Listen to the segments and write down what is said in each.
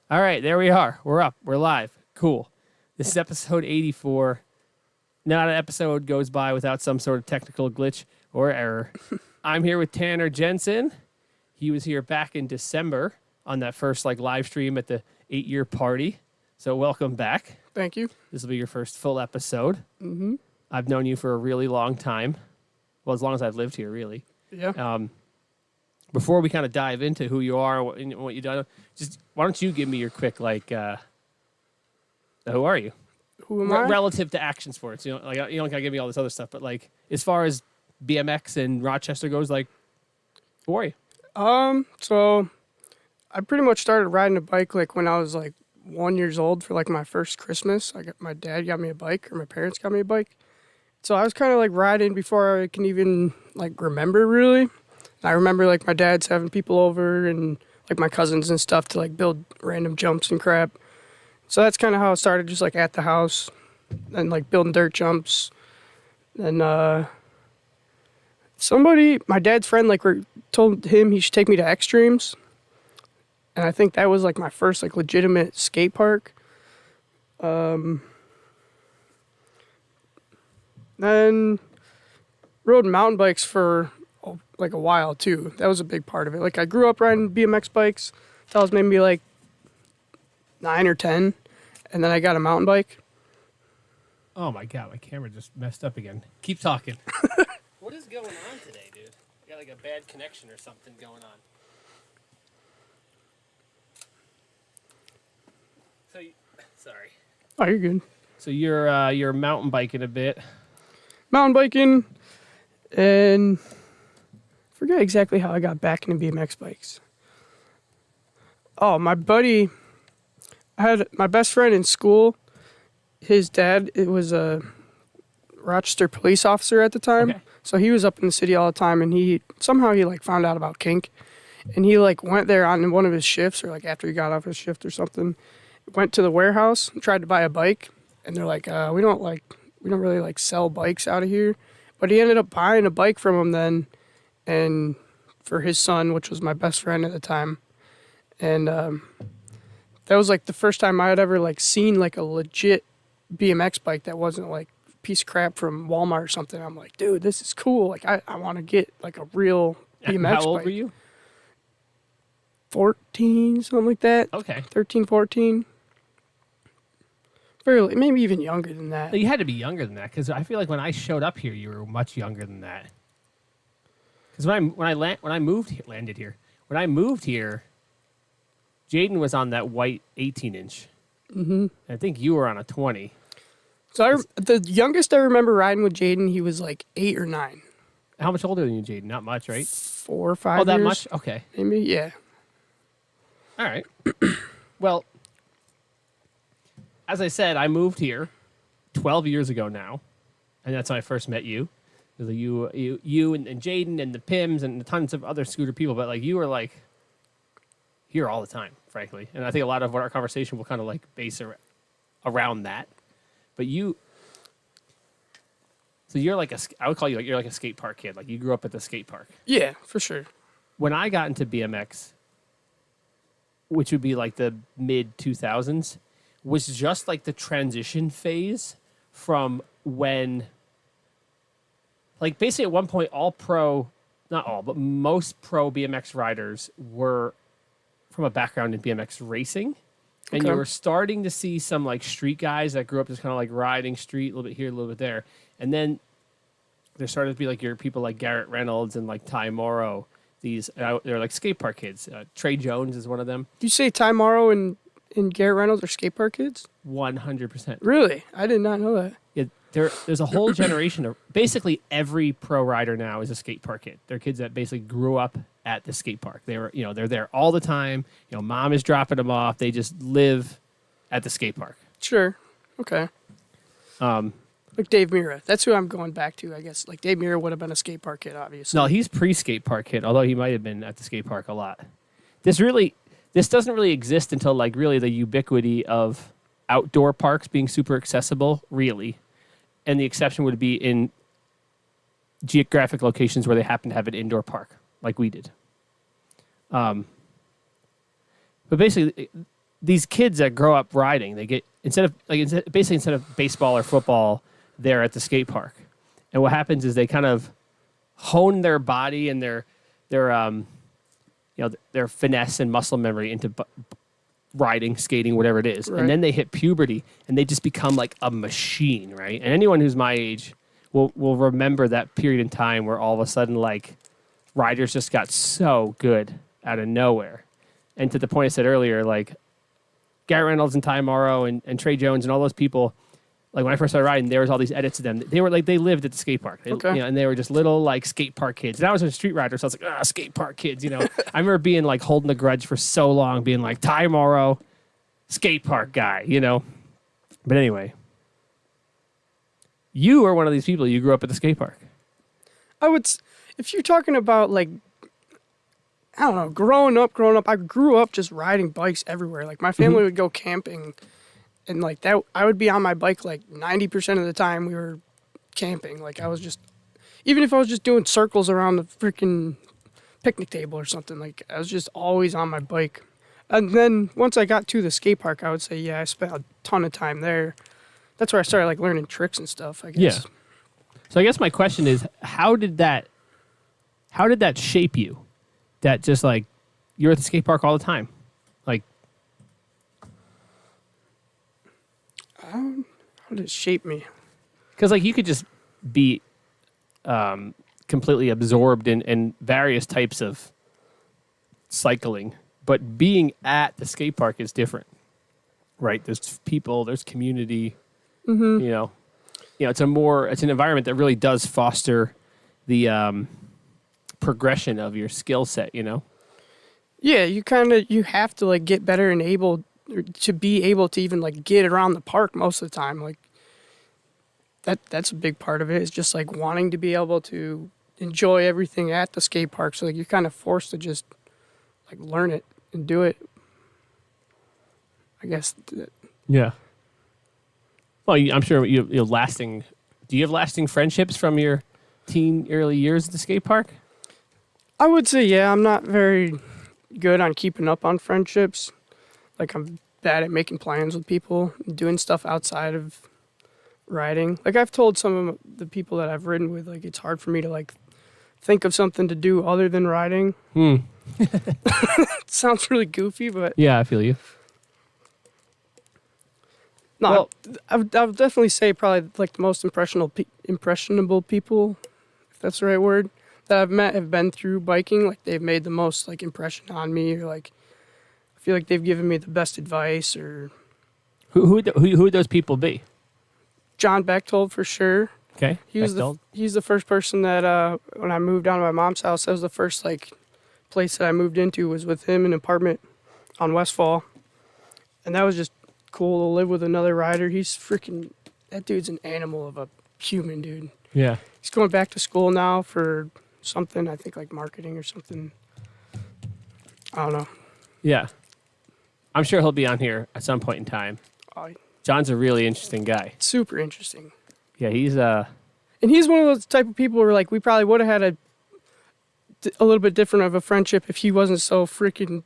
All right, there we are. We're up. We're live. Cool. This is episode 84. Not an episode goes by without some sort of technical glitch or error. I'm here with Tanner Jensen. He was here back in December on that first live stream at the 8-year party. So welcome back. Thank you. This will be your first full episode. Mm-hmm. I've known you for a really long time. Well, as long as I've lived here, really. Yeah. Before we kind of dive into who you are and what you've done, just why don't you give me your quick, who are you? Who am I? Relative to action sports. You don't gotta give me all this other stuff, but as far as BMX and Rochester goes, who are you? So I pretty much started riding a bike when I was 1 year old for my first Christmas. My dad got me a bike, or my parents got me a bike. So I was kind of riding before I can even remember really. I remember my dad's having people over and my cousins and stuff to build random jumps and crap. So that's kind of how it started, just at the house and building dirt jumps. And my dad's friend told him he should take me to Extremes. And I think that was my first legitimate skate park. Then rode mountain bikes for a while too. That was a big part of it. I grew up riding BMX bikes until I was maybe 9 or 10, and then I got a mountain bike. Oh my god, my camera just messed up again. Keep talking. What is going on today, dude? You got a bad connection or something going on. Sorry. Oh, you're good. So you're mountain biking a bit. Mountain biking, and I forget exactly how I got back into BMX bikes. Oh, my buddy, I had my best friend in school. His dad, it was a Rochester police officer at the time. Okay. So he was up in the city all the time, and he somehow found out about kink, and he went there on one of his shifts, or after he got off his shift or something, went to the warehouse and tried to buy a bike, and they're we don't really sell bikes out of here. But he ended up buying a bike from him then, and for his son, which was my best friend at the time. And that was the first time I had ever seen a legit BMX bike that wasn't a piece of crap from Walmart or something. I'm dude, this is cool. I want to get a real BMX bike. How old were you? 14, something like that. Okay. 13, 14. Barely, maybe even younger than that. You had to be younger than that, because I feel when I showed up here, you were much younger than that. Because when I moved here, Jaden was on that white 18-inch. Mm-hmm. I think you were on a 20. So the youngest I remember riding with Jaden, he was 8 or 9. How much older than you, Jaden? Not much, right? 4 or 5 years. Oh, that much? Okay. Maybe, yeah. All right. Well, as I said, I moved here 12 years ago now, and that's when I first met you. You and Jaden and the Pims and tons of other scooter people, but you were here all the time, frankly. And I think a lot of what our conversation will kind of base around that. But so you're I would call you you're a skate park kid. You grew up at the skate park. Yeah, for sure. When I got into BMX, which would be the mid 2000s, was just the transition phase from when, basically at one point, not all, but most pro BMX riders were from a background in BMX racing. And Okay. you were starting to see some street guys that grew up just kind of riding street, a little bit here, a little bit there. And then there started to be your people like Garrett Reynolds and Ty Morrow. They're skate park kids. Trey Jones is one of them. Do you say Ty Morrow and Garrett Reynolds are skate park kids? 100%. Really? I did not know that. Yeah, there's a whole generation of basically every pro rider now is a skate park kid. They're kids that basically grew up at the skate park. They're there all the time. Mom is dropping them off. They just live at the skate park. Sure. Okay. Dave Mira. That's who I'm going back to, I guess. Dave Mira would have been a skate park kid, obviously. No, he's pre-skate park kid, although he might have been at the skate park a lot. This doesn't really exist until really the ubiquity of outdoor parks being super accessible, really. And the exception would be in geographic locations where they happen to have an indoor park, like we did. But basically, these kids that grow up riding, they get instead of baseball or football, they're at the skate park, and what happens is they kind of hone their body and their their finesse and muscle memory into riding, skating, whatever it is, Right. and then they hit puberty and they just become like a machine, right? And anyone who's my age will remember that period in time where all of a sudden like riders just got so good out of nowhere, and to the point I said earlier, like Garrett Reynolds and Ty Morrow and Trey Jones and all those people. Like when I first started riding, there was all these edits of them. They were like they lived at the skate park, Okay. and they were just little like skate park kids. And I was a street rider, so I was like, skate park kids. I remember being like holding a grudge for so long, being like Ty Morrow, skate park guy. But anyway, you are one of these people. You grew up at the skate park. If you're talking about like, I don't know, growing up, I grew up just riding bikes everywhere. Like my family would go camping. And like that, I would be on my bike like 90% of the time we were camping. Like I was just, even if I was just doing circles around the freaking picnic table or something, like I was just always on my bike. And then once I got to the skate park, I would say, yeah, I spent a ton of time there. That's where I started like learning tricks and stuff, I guess. Yeah. So I guess my question is, how did that shape you? That just like you're at the skate park all the time, like. How did it shape me? Because like you could just be completely absorbed in various types of cycling, but being at the skate park is different, right? There's people, there's community. Mm-hmm. It's an environment that really does foster the progression of your skill set. Yeah, you have to like get better and able to be able to even like get around the park most of the time. Like that's a big part of it, is just like wanting to be able to enjoy everything at the skate park. So like you're kind of forced to just like learn it and do it, I guess. Yeah. Well, I'm sure you're lasting. Do you have lasting friendships from your early years at the skate park? I would say, yeah, I'm not very good on keeping up on friendships. Like I'm bad at making plans with people, doing stuff outside of riding. Like I've told some of the people that I've ridden with, like it's hard for me to like think of something to do other than riding. It sounds really goofy, but Yeah, I feel you. no, Well- I would definitely say probably like the most impressionable people, if that's the right word, that I've met have been through biking. Like they've made the most like impression on me, or like I feel like they've given me the best advice. Or Who would those people be? John Bechtold for sure. Okay. He's the first person that when I moved down to my mom's house, that was the first like place that I moved into, was with him in an apartment on Westfall, and that was just cool to live with another rider. That dude's an animal of a human, dude. Yeah. He's going back to school now for something, I think like marketing or something. I don't know. Yeah. I'm sure he'll be on here at some point in time. Oh, John's a really interesting guy. super interesting. Yeah, he's And he's one of those type of people where like we probably would have had a little bit different of a friendship if he wasn't so freaking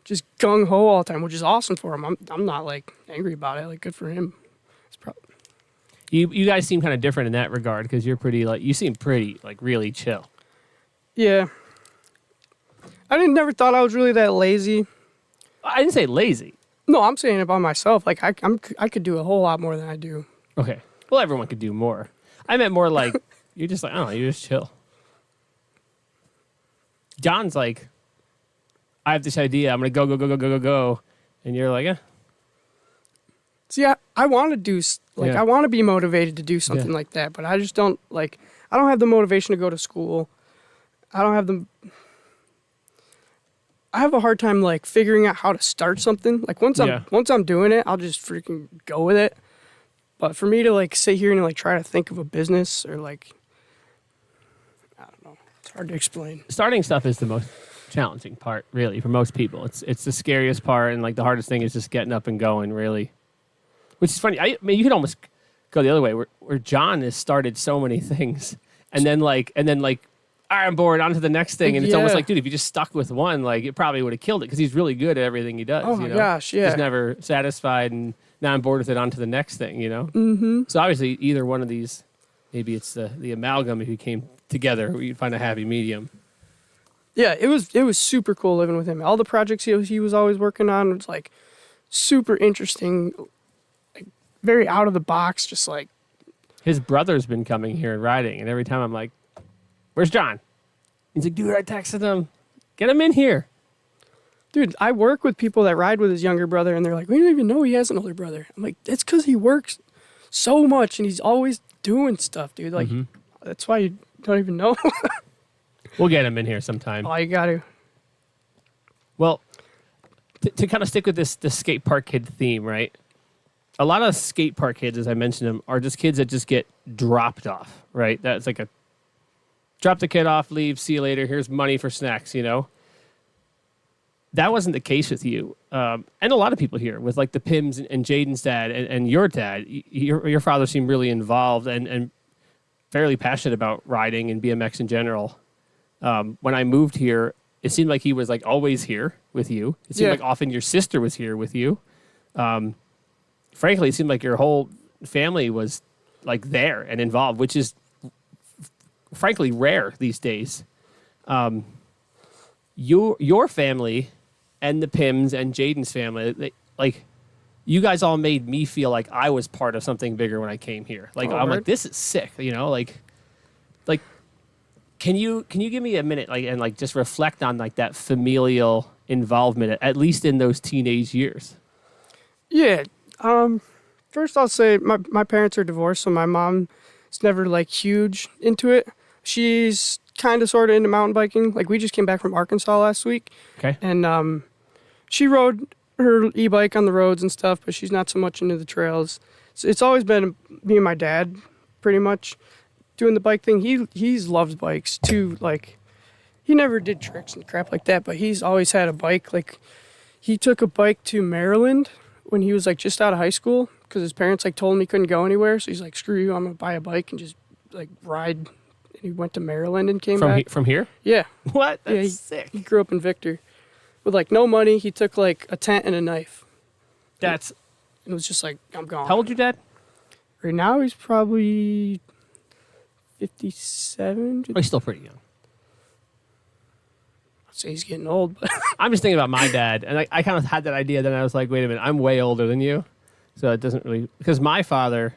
just gung ho all the time, which is awesome for him. I'm not like angry about it. Like good for him. you guys seem kind of different in that regard, because you seem pretty like really chill. Yeah. I never thought I was really that lazy. I didn't say lazy. No, I'm saying about myself. Like I could do a whole lot more than I do. Okay. Well, everyone could do more. I meant more like you're just like, oh, you're just chill. John's like, I have this idea. I'm gonna go, and you're like, See, I want to do Yeah. I want to be motivated to do something Yeah. like that, but I just don't like. I don't have the motivation to go to school. I don't have the. I have a hard time like figuring out how to start something. Like once I'm doing it, I'll just freaking go with it. But for me to like sit here and like try to think of a business or like, I don't know, it's hard to explain. starting stuff is the most challenging part, really, for most people. It's the scariest part, and like the hardest thing is just getting up and going, really. Which is funny. I mean, you could almost go the other way, where John has started so many things, and then like all right, I'm bored, on to the next thing. And it's almost Yeah. like, dude, if you just stuck with one, like it probably would have killed it because he's really good at everything he does. Oh my gosh, yeah. He's never satisfied, and now I'm bored with it, on to the next thing, Mm-hmm. So obviously either one of these, maybe it's the amalgam, if you came together, you'd find a happy medium. Yeah, it was super cool living with him. All the projects he was always working on was like super interesting, like very out of the box, just like. His brother's been coming here and riding, and every time I'm like, where's John? He's like, dude, I texted him. Get him in here. Dude, I work with people that ride with his younger brother, and they're like, we don't even know he has an older brother. I'm like, it's because he works so much, and he's always doing stuff, dude. Like, that's why you don't even know. We'll get him in here sometime. Oh, you got to. Well, to kind of stick with this skate park kid theme, right? A lot of skate park kids, as I mentioned them, are just kids that just get dropped off, right? That's like a drop the kid off, leave, see you later, here's money for snacks, That wasn't the case with you. And a lot of people here with like the Pims and Jaden's dad and your dad. Your father seemed really involved and fairly passionate about riding and BMX in general. When I moved here, it seemed like he was like always here with you. It seemed like often your sister was here with you. Frankly, it seemed like your whole family was like there and involved, which is frankly rare these days. Your family and the Pims and Jaden's family, like you guys all made me feel like I was part of something bigger when I came here. Like I'm like, this is sick, like can you give me a minute and just reflect on like that familial involvement at least in those teenage years? Yeah. First I'll say my parents are divorced, so my mom is never like huge into it. She's kind of sort of into mountain biking. Like we just came back from Arkansas last week. Okay. And she rode her e-bike on the roads and stuff, but she's not so much into the trails. So it's always been me and my dad pretty much doing the bike thing. He's loved bikes too. Like he never did tricks and crap like that, but he's always had a bike. Like he took a bike to Maryland when he was like just out of high school because his parents like told him he couldn't go anywhere. So he's like, screw you, I'm going to buy a bike and just like ride. And he went to Maryland and came back. From here? Yeah. What? That's yeah, sick. He grew up in Victor. With like no money, he took like a tent and a knife. That's... It was just like, I'm gone. How old your dad? Right now he's probably 57. Oh, he's still pretty young. I'd say he's getting old, but I'm just thinking about my dad, and I kind of had that idea. Then I was like, wait a minute, I'm way older than you, so it doesn't really. Because my father,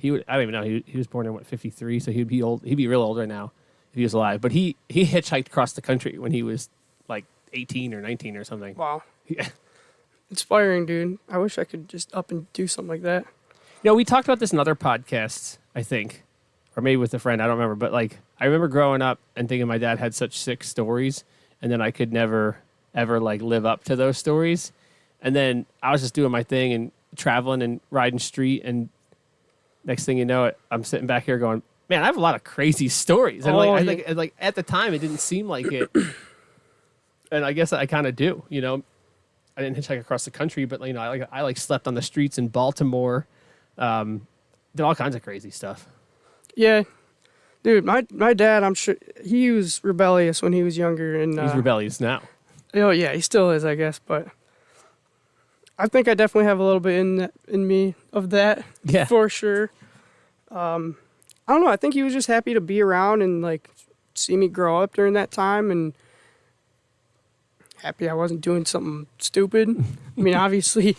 I don't even know. He was born in 53, so he'd be old. He'd be real old right now if he was alive. But he hitchhiked across the country when he was like 18 or 19 or something. wow. Yeah. Inspiring, dude. I wish I could just up and do something like that. We talked about this in other podcasts, I think, or maybe with a friend. I don't remember, but like I remember growing up and thinking my dad had such sick stories, and then I could never ever like live up to those stories. And then I was just doing my thing and traveling and riding street, and next thing you know, I'm sitting back here going, man, I have a lot of crazy stories. And I think like at the time it didn't seem like it, and I guess I kind of do. I didn't hitchhike across the country, but I slept on the streets in Baltimore. Did all kinds of crazy stuff. Yeah. Dude, my dad, I'm sure he was rebellious when he was younger, and He's rebellious now. Oh yeah, he still is, I guess, but I think I definitely have a little bit in me of that. Yeah. For sure. I don't know, I think he was just happy to be around and like see me grow up during that time, and happy I wasn't doing something stupid. I mean, obviously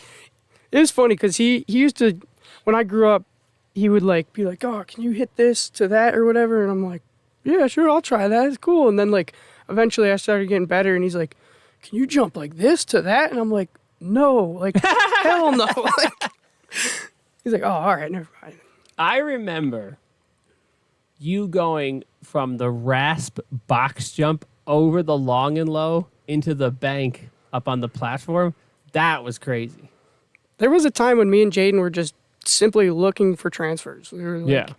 it was funny because he used to, when I grew up, he would like be like, oh, can you hit this to that or whatever? And I'm like, yeah, sure, I'll try that. It's cool. And then like eventually I started getting better, and he's like, can you jump like this to that? And I'm like, no, like hell no. Like, he's like, oh, all right, never mind. I remember you going from the rasp box jump over the long and low into the bank up on the platform. That was crazy. There was a time when me and Jaden were just simply looking for transfers. We were like,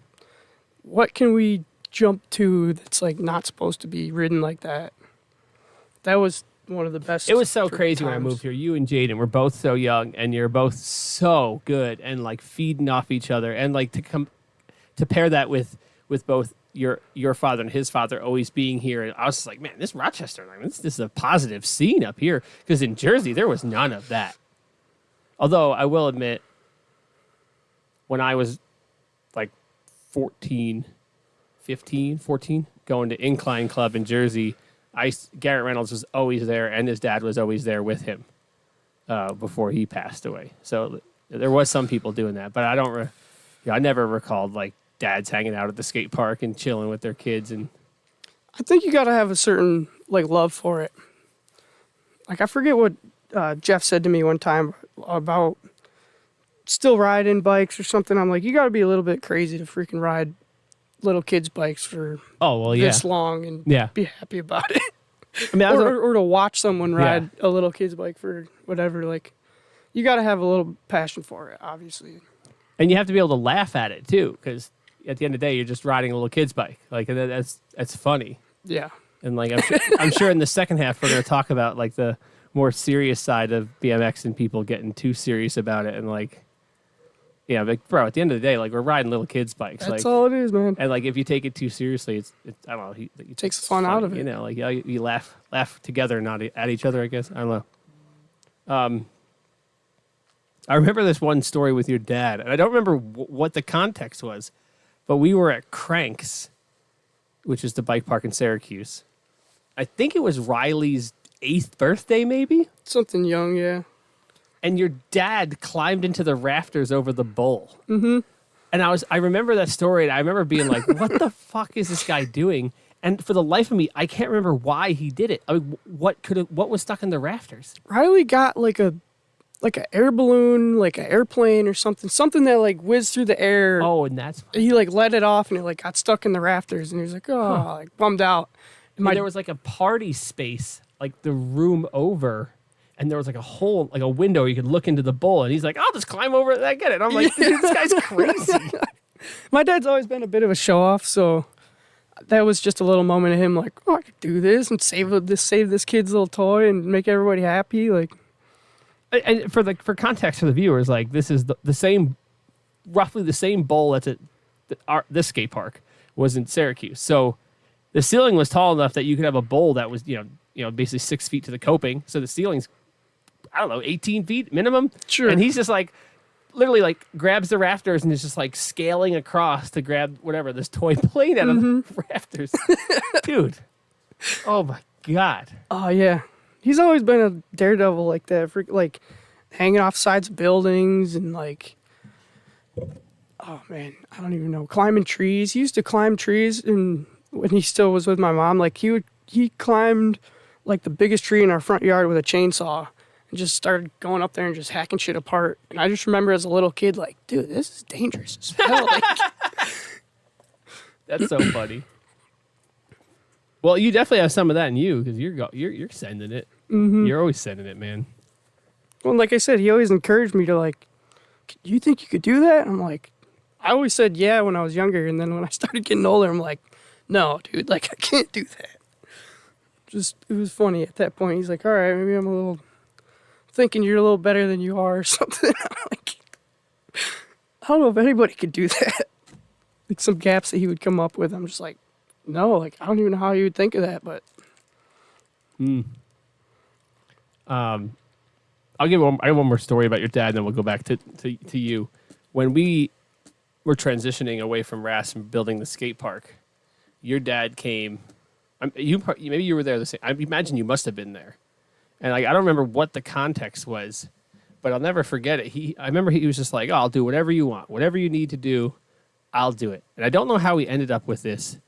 what can we jump to that's like not supposed to be ridden like that? That was one of the best. It was so crazy times. when I moved here. You and Jaden were both so young, and you're both so good and like feeding off each other, and like to pair that with both your father and his father always being here, and I was just like, man, this Rochester, I mean, this is a positive scene up here, because in Jersey there was none of that. Although I will admit, when I was like 14, going to Incline Club in Jersey, Garrett Reynolds was always there, and his dad was always there with him before he passed away. So there was some people doing that, but I never recalled like dads hanging out at the skate park and chilling with their kids. And I think you got to have a certain like love for it. Like I forget what Jeff said to me one time about still riding bikes or something. I'm like, you got to be a little bit crazy to freaking ride little kids' bikes for this long and be happy about it. I mean, or to watch someone ride a little kid's bike for whatever. Like, you got to have a little passion for it, obviously. And you have to be able to laugh at it too, because at the end of the day, you're just riding a little kid's bike. Like that's funny. Yeah. And like I'm sure in the second half we're going to talk about like the more serious side of BMX and people getting too serious about it, and like, yeah, like bro, at the end of the day, like we're riding little kids' bikes. That's like, all it is, man. And like if you take it too seriously, it's I don't know. It takes the fun out of it. You know, like you laugh together, not at each other. I guess I don't know. I remember this one story with your dad, and I don't remember what the context was, but we were at Cranks, which is the bike park in Syracuse. I think it was Riley's 8th birthday, maybe? Something young, yeah. And your dad climbed into the rafters over the bowl. Mm-hmm. And I remember that story, and I remember being like, what the fuck is this guy doing? And for the life of me, I can't remember why he did it. I mean, what was stuck in the rafters? Riley got like an air balloon, like an airplane or something that like whizzed through the air. Oh, and that's he like let it off, and it like got stuck in the rafters, and he was like, like bummed out. And there was like a party space, like the room over, and there was like a hole, like a window you could look into the bowl, and he's like, I'll just climb over it and I get it. And I'm like, dude, this guy's crazy. My dad's always been a bit of a show off, so that was just a little moment of him like, oh, I could do this and save this kid's little toy and make everybody happy, like. And for context for the viewers, like this is the same, roughly the same bowl that's at this skate park was in Syracuse. So the ceiling was tall enough that you could have a bowl that was basically 6 feet to the coping. So the ceiling's 18 feet minimum. Sure. And he's just like literally like grabs the rafters and is just like scaling across to grab whatever this toy plane out of the rafters. Dude. Oh my God. Oh yeah. He's always been a daredevil like that, like hanging off sides of buildings and like, oh man, I don't even know, climbing trees. He used to climb trees, and when he still was with my mom, like he climbed like the biggest tree in our front yard with a chainsaw and just started going up there and just hacking shit apart. And I just remember as a little kid, like, dude, this is dangerous as hell. Like, that's so funny. Well, you definitely have some of that in you because you're sending it. Mm-hmm. You're always sending it, man. Well, like I said, he always encouraged me to like, do you think you could do that? I'm like, I always said yeah when I was younger, and then when I started getting older, I'm like, no, dude, like I can't do that. Just it was funny at that point. He's like, all right, maybe I'm a little thinking you're a little better than you are or something. I'm like, I don't know if anybody could do that. Like some gaps that he would come up with, I'm just like, no, like I don't even know how you would think of that, but. I have one more story about your dad, and then we'll go back to you. When we were transitioning away from RAS and building the skate park, your dad came. Maybe you were there the same. I imagine you must have been there. And like I don't remember what the context was, but I'll never forget it. I remember he was just like, "Oh, I'll do whatever you want, whatever you need to do, I'll do it." And I don't know how he ended up with this,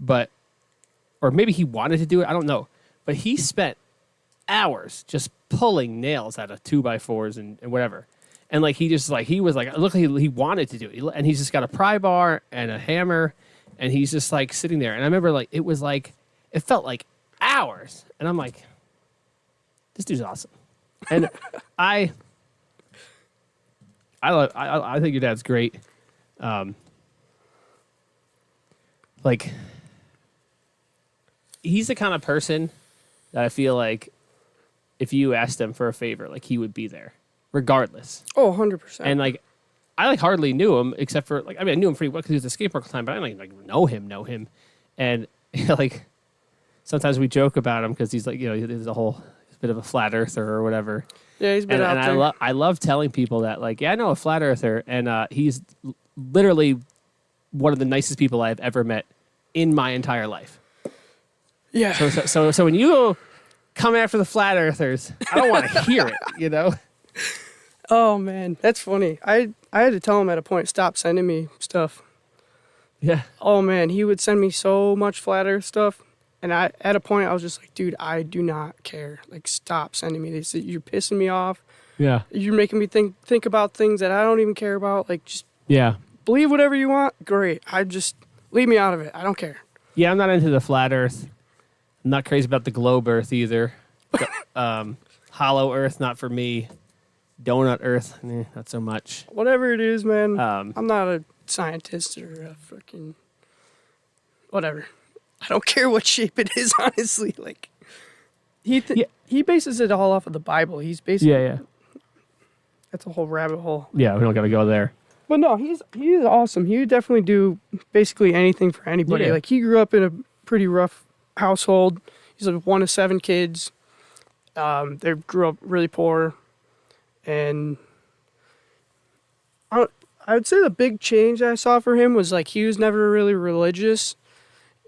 or maybe he wanted to do it. I don't know, but he spent hours just pulling nails out of 2x4s and whatever. And like he was like, look, he wanted to do it. And he's just got a pry bar and a hammer, and he's just like sitting there. And I remember like it felt like hours. And I'm like, this dude's awesome. And I think your dad's great. Like he's the kind of person that I feel like if you asked him for a favor, like he would be there, regardless. Oh, 100%. And like, I like hardly knew him except for like, I mean, I knew him pretty well because he was a skateboard at the time, but I didn't like know him. And like sometimes we joke about him because he's like, you know, he's a bit of a flat earther or whatever. Yeah, he's been out And there. I love telling people that, like, yeah, I know a flat earther, and he's literally one of the nicest people I've ever met in my entire life. Yeah. So when you come after the flat earthers, I don't want to hear it, you know? Oh man, that's funny. I had to tell him at a point, stop sending me stuff. Yeah. Oh man, he would send me so much flat earth stuff. And at a point I was just like, dude, I do not care. Like, stop sending me this. You're pissing me off. Yeah. You're making me think about things that I don't even care about. Like, just Yeah. believe whatever you want. Great. Leave me out of it. I don't care. Yeah, I'm not into the flat earth. I'm not crazy about the globe earth either. Hollow earth, not for me. Donut earth, not so much. Whatever it is, man. Um, I'm not a scientist or a fucking whatever. I don't care what shape it is, honestly. Like, he bases it all off of the Bible. He's basically yeah. that's a whole rabbit hole. Yeah, we don't got to go there. But no, he's awesome. He would definitely do basically anything for anybody. Yeah. Like, he grew up in a pretty rough household. He's one of 7 kids. They grew up really poor, and I would say the big change I saw for him was, like, he was never really religious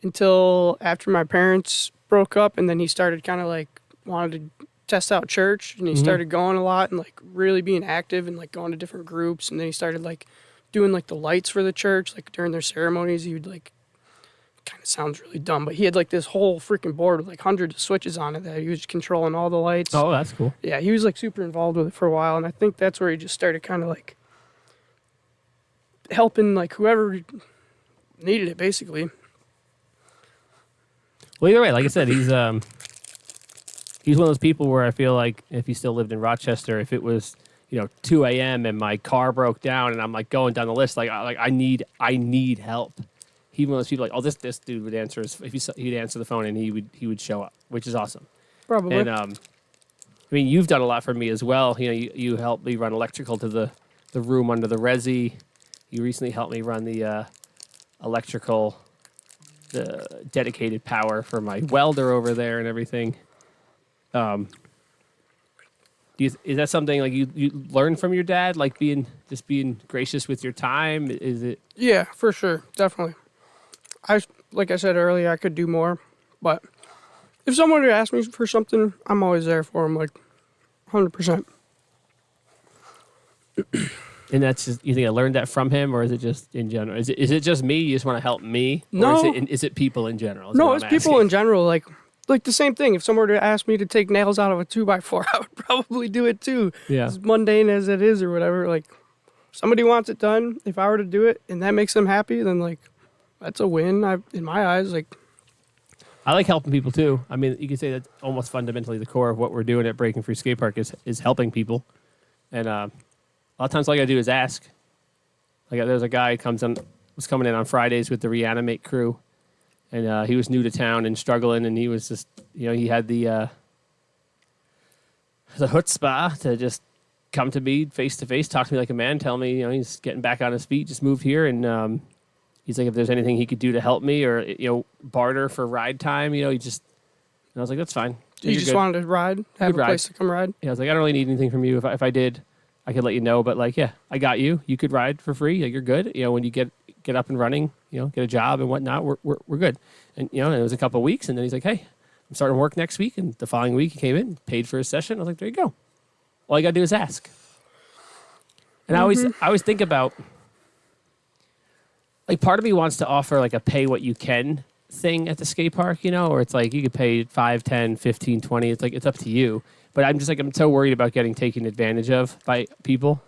until after my parents broke up, and then he started kind of like wanted to test out church, and he started going a lot and like really being active and like going to different groups, and then he started like doing like the lights for the church, like during their ceremonies. He would like, kind of sounds really dumb, but he had like this whole freaking board with like hundreds of switches on it that he was controlling all the lights. Oh, that's cool. Yeah, he was like super involved with it for a while, and I think that's where he just started kind of like helping like whoever needed it, basically. Well, either way, like I said, he's one of those people where I feel like if he still lived in Rochester, if it was 2 a.m. and my car broke down and I'm like going down the list, I need help. He's one of those people like, oh, this dude would answer he'd answer the phone and he would show up, which is awesome. Probably. And I mean, you've done a lot for me as well. You helped me run electrical to the room under the resi. You recently helped me run the electrical, the dedicated power for my welder over there and everything. Is that something like you learned from your dad, like being gracious with your time? Is it? Yeah, for sure, definitely. Like I said earlier, I could do more, but if someone would ask me for something, I'm always there for them, like 100%. And that's just, you think I learned that from him, or is it just in general? Is it just me? You just want to help me? No. Or is it people in general? No, it's people in general. Like the same thing. If someone were to ask me to take nails out of a 2x4, I would probably do it too. Yeah. As mundane as it is or whatever. Like, somebody wants it done. If I were to do it and that makes them happy, then like that's a win. In my eyes, like. I like helping people too. I mean, you could say that's almost fundamentally the core of what we're doing at Breaking Free Skate Park is helping people. And a lot of times all I gotta do is ask. Like, there's a guy was coming in on Fridays with the Reanimate crew, and he was new to town and struggling, and he was just, he had the chutzpah to just come to me face to face, talk to me like a man, tell me, he's getting back on his feet, just moved here, and he's like, if there's anything he could do to help me or barter for ride time, and I was like, that's fine. You just wanted to ride, have a place to come ride. Yeah, I was like, I don't really need anything from you. If I did, I could let you know, but like, yeah, I got you. You could ride for free. Like, you're good. When you get up and running, get a job and whatnot, we're good. And it was a couple of weeks, and then he's like, hey, I'm starting work next week. And the following week he came in, paid for his session. I was like, there you go. All you gotta do is ask. And I always think about, like, part of me wants to offer like a pay what you can thing at the skate park, or it's like you could pay 5, 10, 15, 20. It's like, it's up to you. But I'm just like, I'm so worried about getting taken advantage of by people.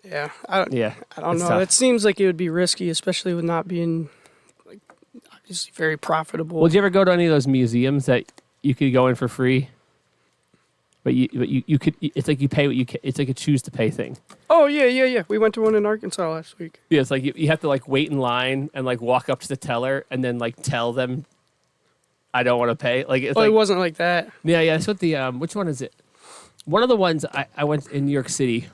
Yeah. I don't know. Tough. It seems like it would be risky, especially with not being like obviously very profitable. Well, did you ever go to any of those museums that you could go in for free? But you could, it's like you pay what you can, it's like a choose to pay thing. Oh, yeah. We went to one in Arkansas last week. Yeah, it's like you have to like wait in line and like walk up to the teller and then like tell them I don't want to pay. Like, it's it wasn't like that. Yeah. That's what the which one is it? One of the ones I went in New York City,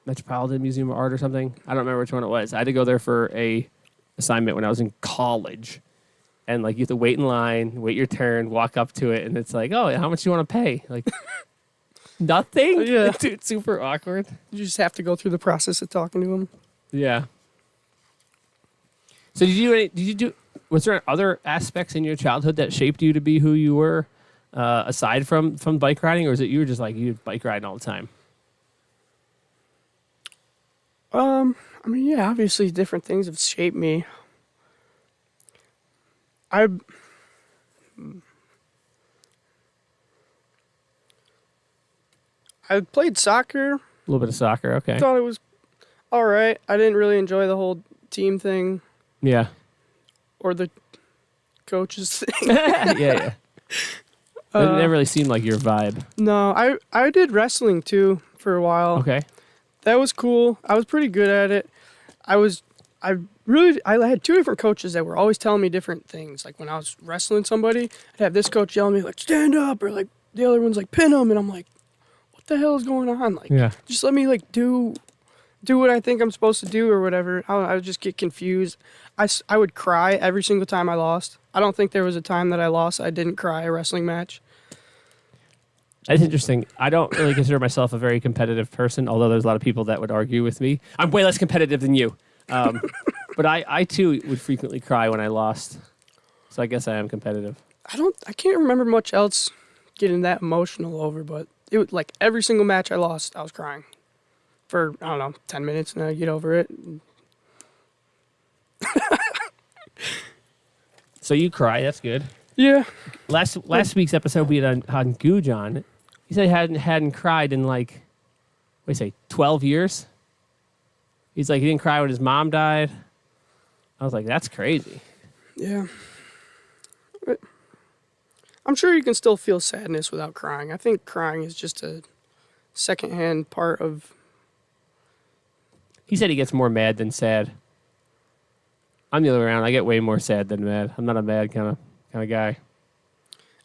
Metropolitan Museum of Art or something. I don't remember which one it was. I had to go there for a assignment when I was in college. And like you have to wait in line, wait your turn, walk up to it, and it's like, oh, how much do you want to pay? Like nothing? Yeah. Dude, it's super awkward. You just have to go through the process of talking to him. Yeah. So was there other aspects in your childhood that shaped you to be who you were, aside from bike riding, or is it you were just like you bike riding all the time? I mean, yeah, obviously different things have shaped me. I played soccer. A little bit of soccer, okay. Thought it was all right. I didn't really enjoy the whole team thing Yeah. or the coaches thing. yeah. It never really seemed like your vibe. No, I did wrestling too for a while. Okay. That was cool. I was pretty good at it. I had two different coaches that were always telling me different things. Like when I was wrestling somebody, I'd have this coach yelling at me like, stand up, or like the other one's like, pin him. And I'm like, what the hell is going on? Like, just let me like do what I think I'm supposed to do or whatever. I would just get confused. I would cry every single time I lost. I don't think there was a time that I lost I didn't cry a wrestling match. That's interesting. I don't really consider myself a very competitive person, although there's a lot of people that would argue with me. I'm way less competitive than you. But I too would frequently cry when I lost. So I guess I am competitive. I can't remember much else getting that emotional over, but it was like every single match I lost, I was crying for, I don't know, 10 minutes, and then I get over it. So you cry, that's good. Yeah. Last week's episode we had on Googe on. He said he hadn't cried in like, what do you say, 12 years? He's like, he didn't cry when his mom died. I was like, that's crazy. Yeah. But I'm sure you can still feel sadness without crying. I think crying is just a secondhand part of... He said he gets more mad than sad. I'm the other way around. I get way more sad than mad. I'm not a mad kind of guy.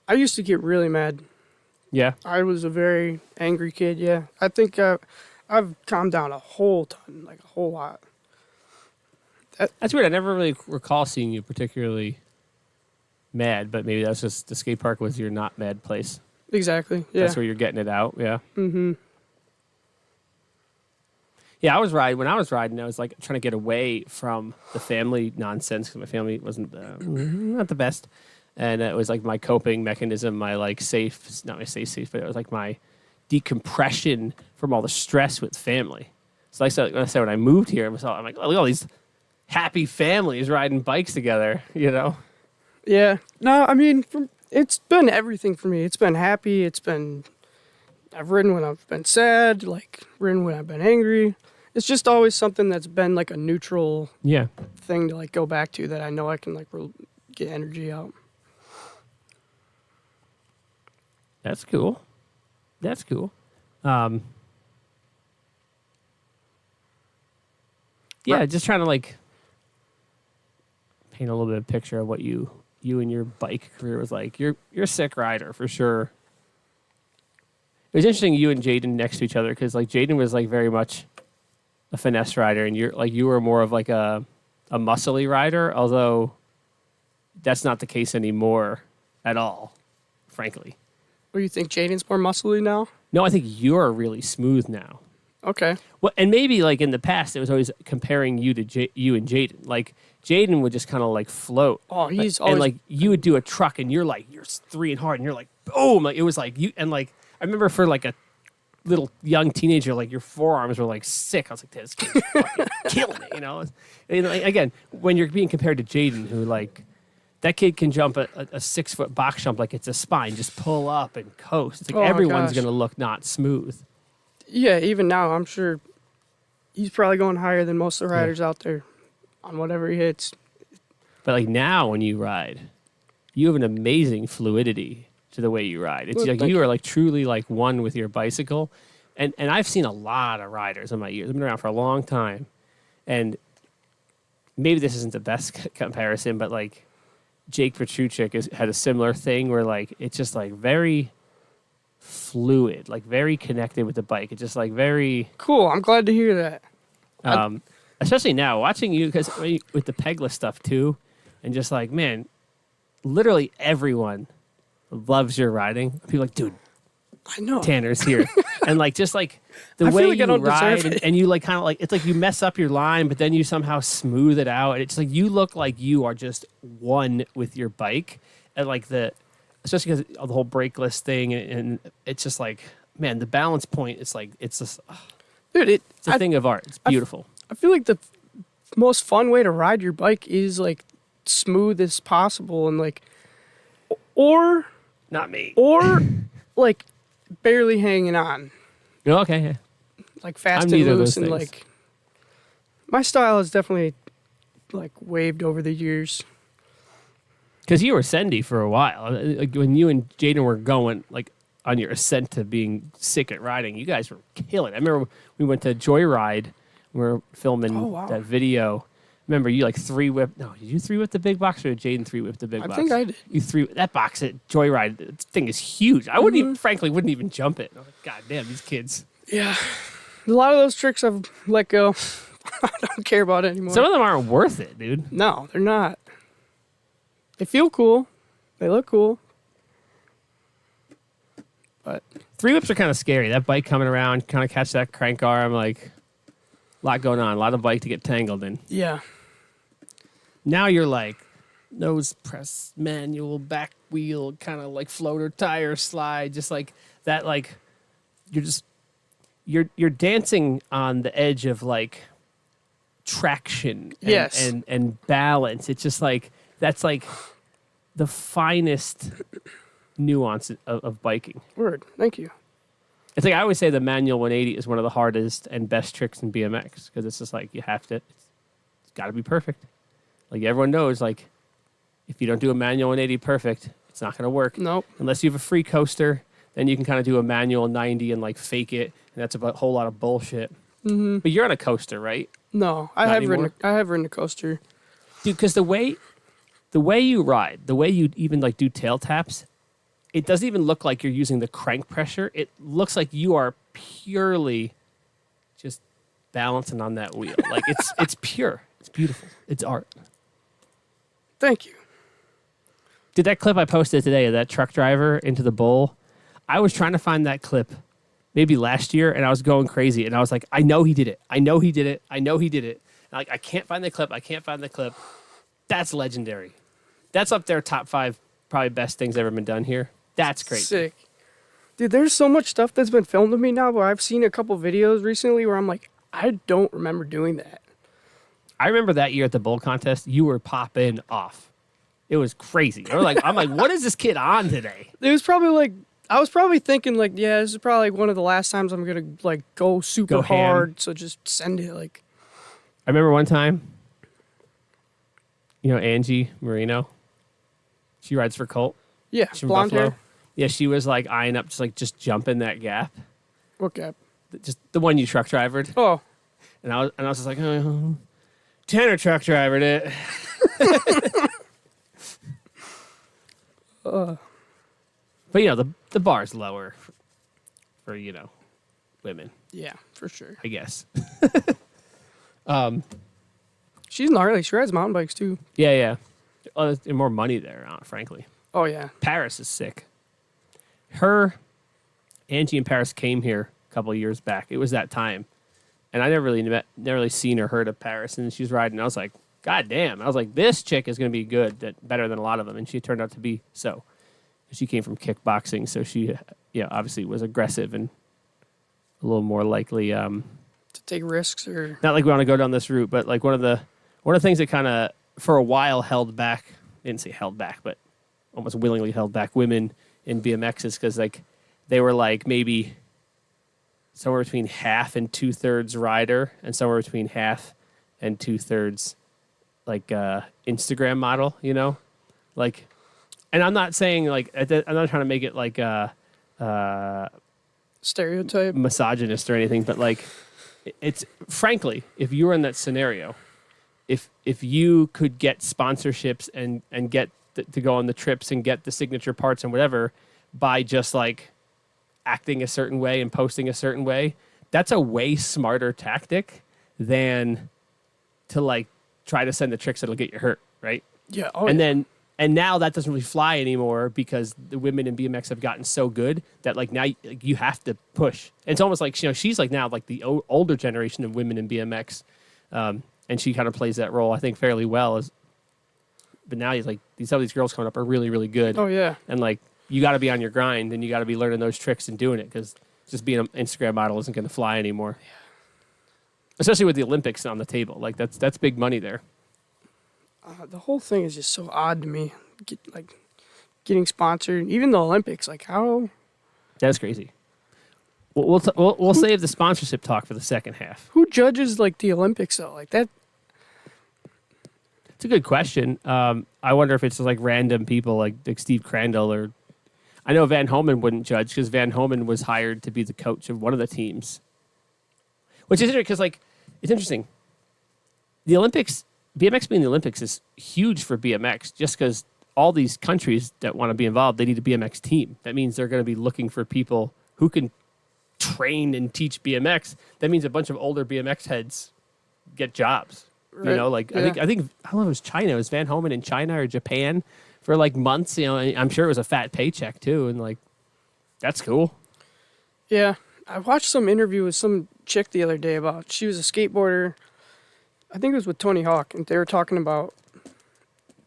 I used to get really mad. Yeah? I was a very angry kid, yeah. I think I've calmed down a whole ton, like a whole lot. That's weird. I never really recall seeing you particularly mad, but maybe that's just the skate park was your not mad place. Exactly, yeah. That's where you're getting it out, yeah. Mm-hmm. Yeah, when I was riding, I was like trying to get away from the family nonsense because my family wasn't not the best. And it was like my coping mechanism, my like not my safe, but it was like my decompression from all the stress with family. So when I moved here, I'm like, oh, look at all these happy families riding bikes together, you know? Yeah. No, I mean, it's been everything for me. It's been happy. I've ridden when I've been sad, like ridden when I've been angry. It's just always something that's been like a neutral thing to like go back to that I know I can like get energy out. That's cool. Just trying to like paint a little bit of picture of what you and your bike career was like. You're a sick rider for sure. It was interesting you and Jaden next to each other because like Jaden was like very much a finesse rider and you were more of like a muscly rider, although that's not the case anymore at all, frankly. What do you think, Jaden's more muscly now? No, I think you're really smooth now. Okay. Well, and maybe like in the past, it was always comparing you to you and Jaden. Like Jaden would just kind of like float. Oh, he's always... And like you would do a truck, and you're 3 and hard, and you're like boom. Like it was like you and like I remember for like a little young teenager, like your forearms were like sick. I was like, this kid's fucking killing it, you know. And like, again, when you're being compared to Jaden, who like. That kid can jump a 6-foot box jump like it's a spine. Just pull up and coast. It's like everyone's going to look not smooth. Yeah, even now, I'm sure he's probably going higher than most of the riders out there on whatever he hits. But like now when you ride, you have an amazing fluidity to the way you ride. It's like you are like truly like one with your bicycle. And I've seen a lot of riders in my years. I've been around for a long time. And maybe this isn't the best comparison, but like Jake Petruchik had a similar thing where like it's just like very fluid, like very connected with the bike. It's just like very cool. I'm glad to hear that. especially now watching you because with the pegless stuff too, and just like man, literally everyone loves your riding. People are like, dude, I know. Tanner's here, and like just like the I way feel like I you don't ride, deserve it. and you like kind of like it's like you mess up your line, but then you somehow smooth it out. And it's like you look like you are just one with your bike, and like especially because of the whole brakeless thing, and it's just like man, the balance point. It's like it's just Dude, it's a thing of art. It's beautiful. I feel like the most fun way to ride your bike is like smooth as possible and like, or Not me. like barely hanging on, No, okay. Yeah. like fast I'm and neither of loose those and things. like. My style has definitely like waved over the years. Because you were Sendy for a while. Like when you and Jaden were going like on your ascent to being sick at riding, you guys were killing it. I remember we went to Joyride. We were filming Oh, wow. that video. Remember you like three whip? No, did you three whip the big box or did Jaden three whip the big box? I think I did. You three that box at Joyride. That thing is huge. I wouldn't even, frankly, wouldn't even jump it. I was like, God damn, these kids. Yeah. A lot of those tricks I've let go. I don't care about it anymore. Some of them aren't worth it, dude. No, they're not. They feel cool. They look cool. But Three whips are kind of scary. That bike coming around, kind of catch that crank arm, like a lot going on, a lot of bike to get tangled in. yeah. Now you're like nose press, manual, back wheel, kind of like floater tire slide, just like that. Like you're dancing on the edge of like traction and, Yes. and balance. It's just like that's like the finest nuance of biking. Word. Thank you. It's like I always say the manual 180 is one of the hardest and best tricks in BMX because it's just like you have to, it's got to be perfect. Like everyone knows, like if you don't do a manual 180 perfect, it's not going to work. Nope. Unless you have a free coaster, then you can kind of do a manual 90 and like fake it, and that's a whole lot of bullshit. Mm-hmm. But you're on a coaster, right? No, I Not have anymore? ridden a coaster. Dude, because the way you ride, the way you even like do tail taps, it doesn't even look like you're using the crank pressure. It looks like you are purely just balancing on that wheel. Like it's pure. It's beautiful. It's art. Thank you. Did that clip I posted today of that truck driver into the bowl? I was trying to find that clip maybe last year, and I was going crazy. And I was like, I know he did it. I know he did it. I know he did it. And like, I can't find the clip. I can't find the clip. That's legendary. That's up there, top 5 probably best things ever been done here. That's great. Sick. Dude, there's so much stuff that's been filmed of me now, but I've seen a couple videos recently where I'm like, I don't remember doing that. I remember that year at the bowl contest, you were popping off. It was crazy. I'm like, what is this kid on today? It was probably like, I was probably thinking like, yeah, this is probably like one of the last times I'm going to like go super Go ham. hard. So just send it like. I remember one time, you know, Angie Marino, she rides for Colt. Yeah, She's from blonde Buffalo. hair. Yeah, she was like eyeing up, just jumping that gap. What gap? Just the one you truck drivered. Oh, And I was just like, oh, Tanner truck drivered it. But you know, the bar's lower for you know, women, yeah, for sure. I guess. She's gnarly. She rides mountain bikes too. Yeah. Oh, there's more money there, frankly. Oh, yeah. Paris is sick. Angie and Paris came here a couple of years back. It was that time. And I never really seen or heard of Paris. And she was riding. And I was like, God damn. I was like, this chick is going to be good, better than a lot of them. And she turned out to be so. She came from kickboxing. So she, obviously was aggressive and a little more likely. To take risks or. Not like we want to go down this route, but like one of the things that kind of, for a while, held back, I didn't say held back, but almost willingly held back women in BMX is because like they were like maybe somewhere between half and 2/3 rider and somewhere between half and 2/3 like Instagram model, you know, like. And I'm not saying like I'm not trying to make it like Stereotype. misogynist or anything, but like it's frankly, if you were in that scenario, if you could get sponsorships and get to go on the trips and get the signature parts and whatever by just like acting a certain way and posting a certain way, that's a way smarter tactic than to like try to send the tricks that'll get you hurt, right? Yeah. Oh, And yeah. then and now that doesn't really fly anymore because the women in BMX have gotten so good that like now you have to push. And it's almost like she's like now like the older generation of women in BMX, and she kind of plays that role I think fairly well. But now he's like some of these girls coming up are really really good. Oh yeah. And like you got to be on your grind and you got to be learning those tricks and doing it because just being an Instagram model isn't going to fly anymore. Yeah. Especially with the Olympics on the table, like that's big money there. The whole thing is just so odd to me. Getting sponsored, even the Olympics. Like how? That's crazy. We'll save the sponsorship talk for the second half. Who judges like the Olympics though? Like that. It's a good question. I wonder if it's just like random people like Steve Crandall or I know Van Homan wouldn't judge because Van Homan was hired to be the coach of one of the teams. Which is interesting because like it's interesting. The Olympics, BMX being the Olympics is huge for BMX just because all these countries that want to be involved, they need a BMX team. That means they're going to be looking for people who can train and teach BMX. That means a bunch of older BMX heads get jobs. Right. You know, like Yeah. I think I don't know if it was China. It was Van Homan in China or Japan for like months. You know, and I'm sure it was a fat paycheck too. And like, that's cool. Yeah, I watched some interview with some chick the other day about she was a skateboarder. I think it was with Tony Hawk, and they were talking about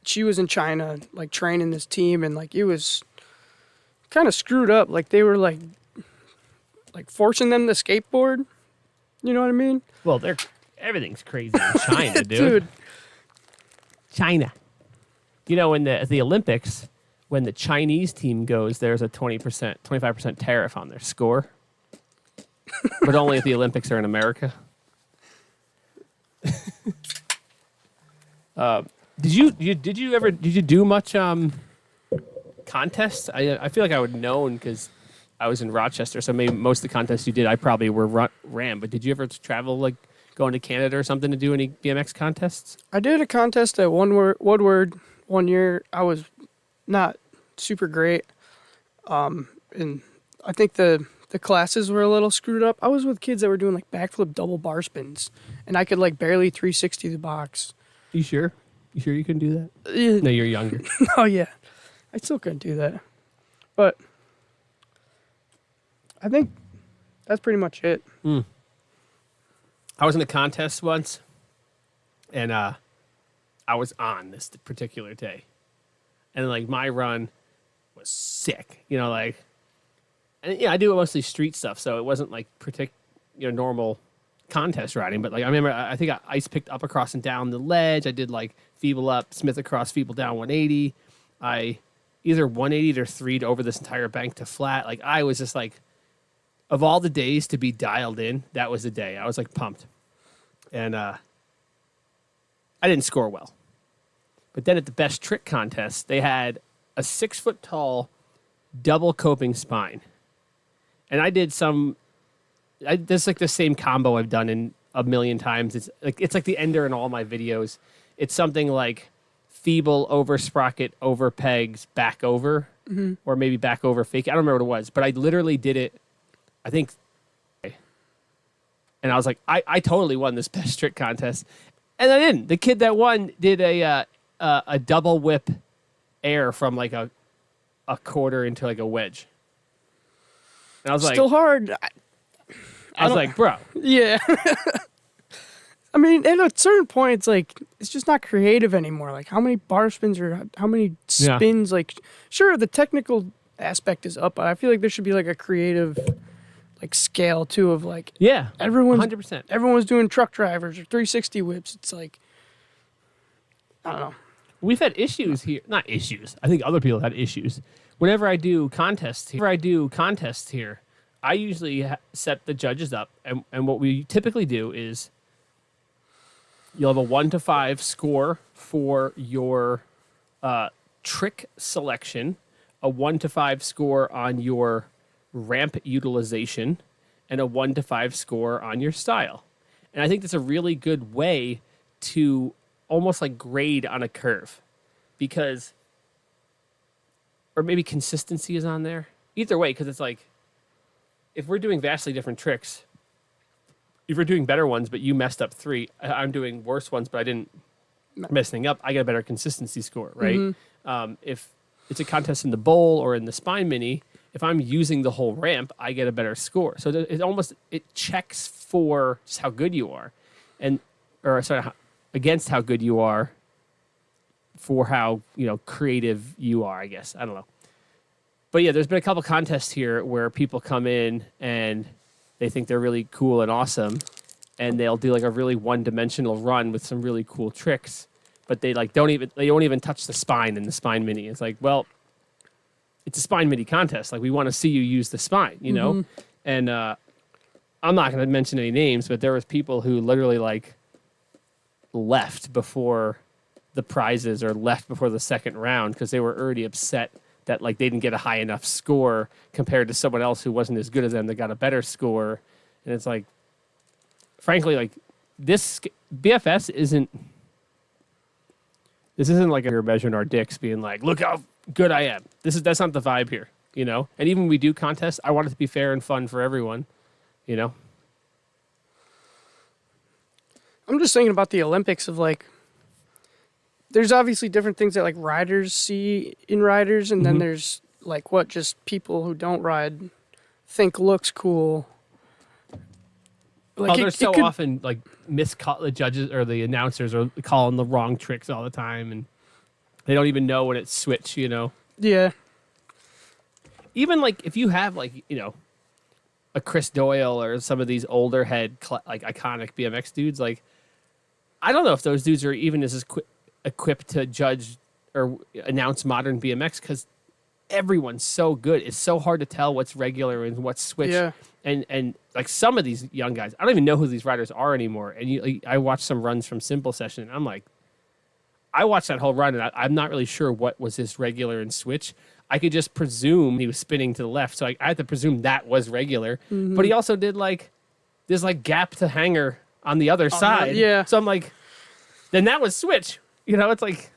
she was in China, like training this team, and like it was kind of screwed up. Like they were like forcing them to skateboard. You know what I mean? Well, everything's crazy in China, dude. Dude. China. You know, in the Olympics, when the Chinese team goes, there's a 20%, 25% tariff on their score. But only if the Olympics are in America. Did you do much contests? I feel like I would have known because I was in Rochester, so maybe most of the contests you did, I probably ran. But did you ever travel, like going to Canada or something to do any BMX contests? I did a contest at Woodward one year. I was not super great, and I think the classes were a little screwed up. I was with kids that were doing like backflip double bar spins, and I could like barely 360 the box. You sure? You sure you couldn't do that? Yeah. No, you're younger. Oh yeah, I still couldn't do that, but I think that's pretty much it. I was in a contest once, and I was on this particular day, and like my run was sick. You know, like, and yeah, I do mostly street stuff, so it wasn't like normal contest riding. But like I remember, I think I ice picked up across and down the ledge. I did like feeble up, Smith across, feeble down 180. I either 180'd or 3'd over this entire bank to flat. Like I was just like, of all the days to be dialed in, that was the day. I was like pumped. And I didn't score well. But then at the best trick contest, they had a 6-foot tall double coping spine. And I did this is like the same combo I've done in a million times. It's like the ender in all my videos. It's something like feeble over sprocket, over pegs, back over, or maybe back over fake. I don't remember what it was, but I literally did it, I think, and I was like, I totally won this best trick contest. And I didn't. The kid that won did a double whip air from like a quarter into like a wedge. And I was Still like, hard. I was like, bro. Yeah. I mean, at a certain point, it's like, it's just not creative anymore. Like, how many bar spins or how many spins? Like, sure, the technical aspect is up, but I feel like there should be like a creative, like, scale too of like, Yeah, everyone's 100%. Everyone's doing truck drivers or 360 whips. It's like, I don't know. We've had issues here. Not issues. I think other people have had issues. Whenever I do contests here, I usually set the judges up, and what we typically do is you'll have a 1 to 5 score for your trick selection, a 1 to 5 score on your ramp utilization, and a 1 to 5 score on your style. And I think that's a really good way to almost like grade on a curve, because, or maybe consistency is on there. Either way, because it's like, if we're doing vastly different tricks, if you're doing better ones, but you messed up 3, I'm doing worse ones, but I didn't mess anything up, I get a better consistency score, right? If it's a contest in the bowl or in the spine mini, if I'm using the whole ramp, I get a better score. So it checks for just how good you are, against how good you are, for how creative you are. I guess I don't know, but yeah, there's been a couple contests here where people come in and they think they're really cool and awesome, and they'll do like a really one-dimensional run with some really cool tricks, but they don't even touch the spine in the spine mini. It's like, well, it's a spine mini contest. Like, we want to see you use the spine, And I'm not going to mention any names, but there was people who literally like left before the prizes or left before the second round because they were already upset that like they didn't get a high enough score compared to someone else who wasn't as good as them that got a better score. And it's like, frankly, like this BFS isn't like you're measuring our dicks being like, look how good I am. That's not the vibe here, And even when we do contests, I want it to be fair and fun for everyone, I'm just thinking about the Olympics of like, there's obviously different things that like riders see in riders, and then there's like what just people who don't ride think looks cool. Like there's so often like the judges or the announcers are calling the wrong tricks all the time, and they don't even know when it's switch. Yeah. Even like if you have like a Chris Doyle or some of these older head like iconic BMX dudes, like I don't know if those dudes are even as equipped to judge or announce modern BMX because everyone's so good. It's so hard to tell what's regular and what's switch. Yeah. And like some of these young guys, I don't even know who these riders are anymore. And I watched some runs from Simple Session, and I'm like, I watched that whole run, and I'm not really sure what was his regular and switch. I could just presume he was spinning to the left, so I had to presume that was regular. But he also did like this like gap to hanger on the other side. Yeah. So I'm like, then that was switch. It's like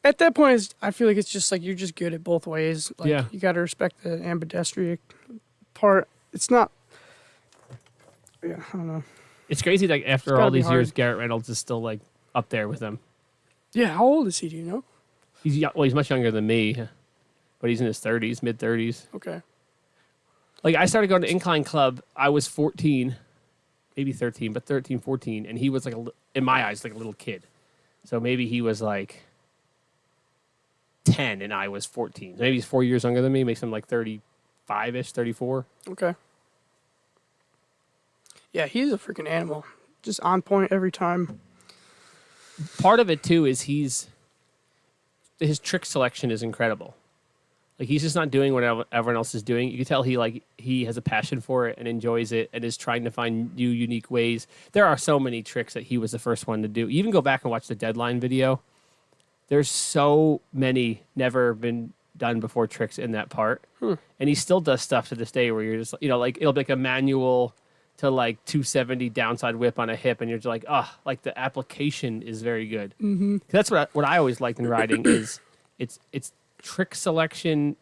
at that point, I feel like it's just like you're just good at both ways. Like, yeah. You got to respect the ambidextrous part. It's not. Yeah, I don't know. It's crazy. Like after all these years, Garrett Reynolds is still like up there with them. Yeah, how old is he? Do you know? He's much younger than me, but he's in his 30s, mid 30s. Okay. Like I started going to Incline Club. I was 14, maybe 13, but 13, 14, and he was like in my eyes like a little kid. So maybe he was like 10 and I was 14. Maybe he's 4 years younger than me, makes him like 35-ish, 34. Okay. Yeah, he's a freaking animal. Just on point every time. Part of it too is his trick selection is incredible. Like he's just not doing what everyone else is doing. You can tell he has a passion for it and enjoys it and is trying to find new unique ways. There are so many tricks that he was the first one to do. You even go back and watch the Deadline video. There's so many never been done before tricks in that part. And he still does stuff to this day where you're just, like it'll be like a manual to like 270 downside whip on a hip, and you're just like, like the application is very good. That's what I always liked in riding is it's trick selection,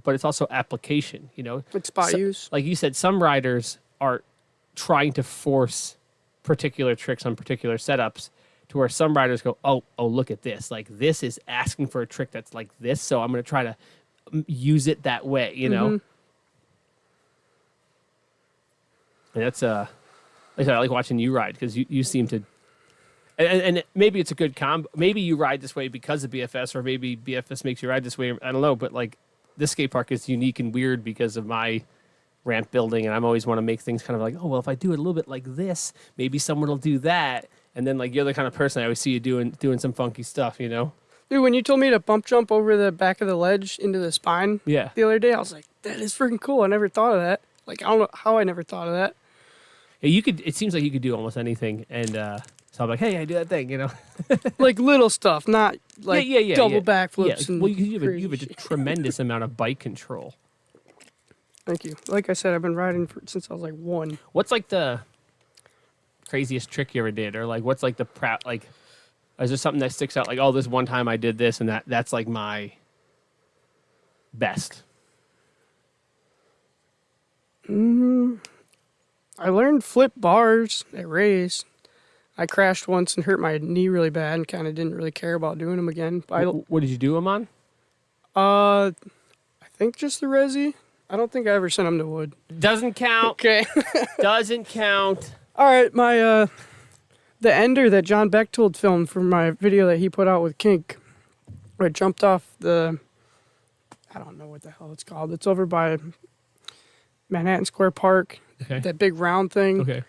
but it's also application, Like spot use. Like you said, some riders are trying to force particular tricks on particular setups to where some riders go, oh, look at this. Like this is asking for a trick that's like this, so I'm going to try to use it that way, And that's like I said, I like watching you ride because you seem to, and maybe it's a good combo. Maybe you ride this way because of BFS, or maybe BFS makes you ride this way. I don't know, but like this skate park is unique and weird because of my ramp building, and I'm always want to make things kind of like, oh well, if I do it a little bit like this, maybe someone will do that, and then like you're the kind of person I always see you doing some funky stuff, Dude, when you told me to bump jump over the back of the ledge into the spine, the other day, I was like, that is freaking cool. I never thought of that. Like I don't know how I never thought of that. Yeah, you could. It seems like you could do almost anything, and so I'm like, hey, I do that thing, Like little stuff, not like double backflips. Yeah. And well, you have a tremendous amount of bike control. Thank you. Like I said, I've been riding since I was like 1. What's like the craziest trick you ever did, or like what's like the like? Is there something that sticks out? Like, oh, this one time I did this, and that's like my best. I learned flip bars at Ray's. I crashed once and hurt my knee really bad and kind of didn't really care about doing them again. What did you do them on? I think just the resi. I don't think I ever sent them to wood. Doesn't count. Okay. Doesn't count. All right, my the ender that John Bechtold filmed for my video that he put out with Kink, where it jumped off the, I don't know what the hell it's called. It's over by Manhattan Square Park. Okay. That big round thing. Okay.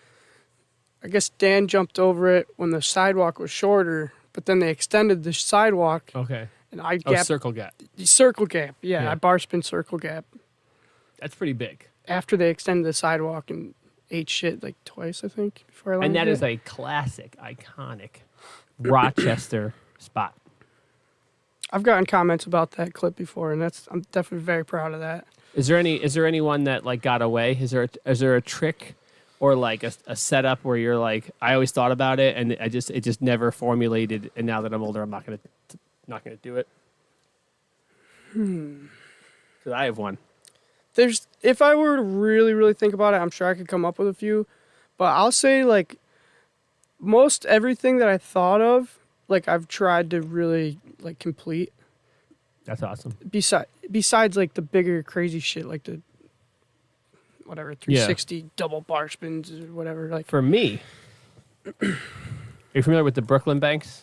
I guess Dan jumped over it when the sidewalk was shorter, but then they extended the sidewalk. Okay. And I Oh, gapped. circle gap. Circle gap. Yeah, Yeah. I bar spin circle gap. That's pretty big. After they extended the sidewalk and ate shit like twice, I think, before I landed And that it. is a classic, iconic Rochester spot. I've gotten comments about that clip before, and I'm definitely very proud of that. Is there anyone that like got away? Is there a trick or like a setup where you're like, I always thought about it and it just never formulated, and now that I'm older I'm not gonna do it? Because I have one. If I were to really, really think about it, I'm sure I could come up with a few, but I'll say like most everything that I thought of, like I've tried to really like complete. That's awesome. Besides like the bigger crazy shit, like the whatever 360 double bar spins or whatever. Like For me, are you familiar with the Brooklyn banks?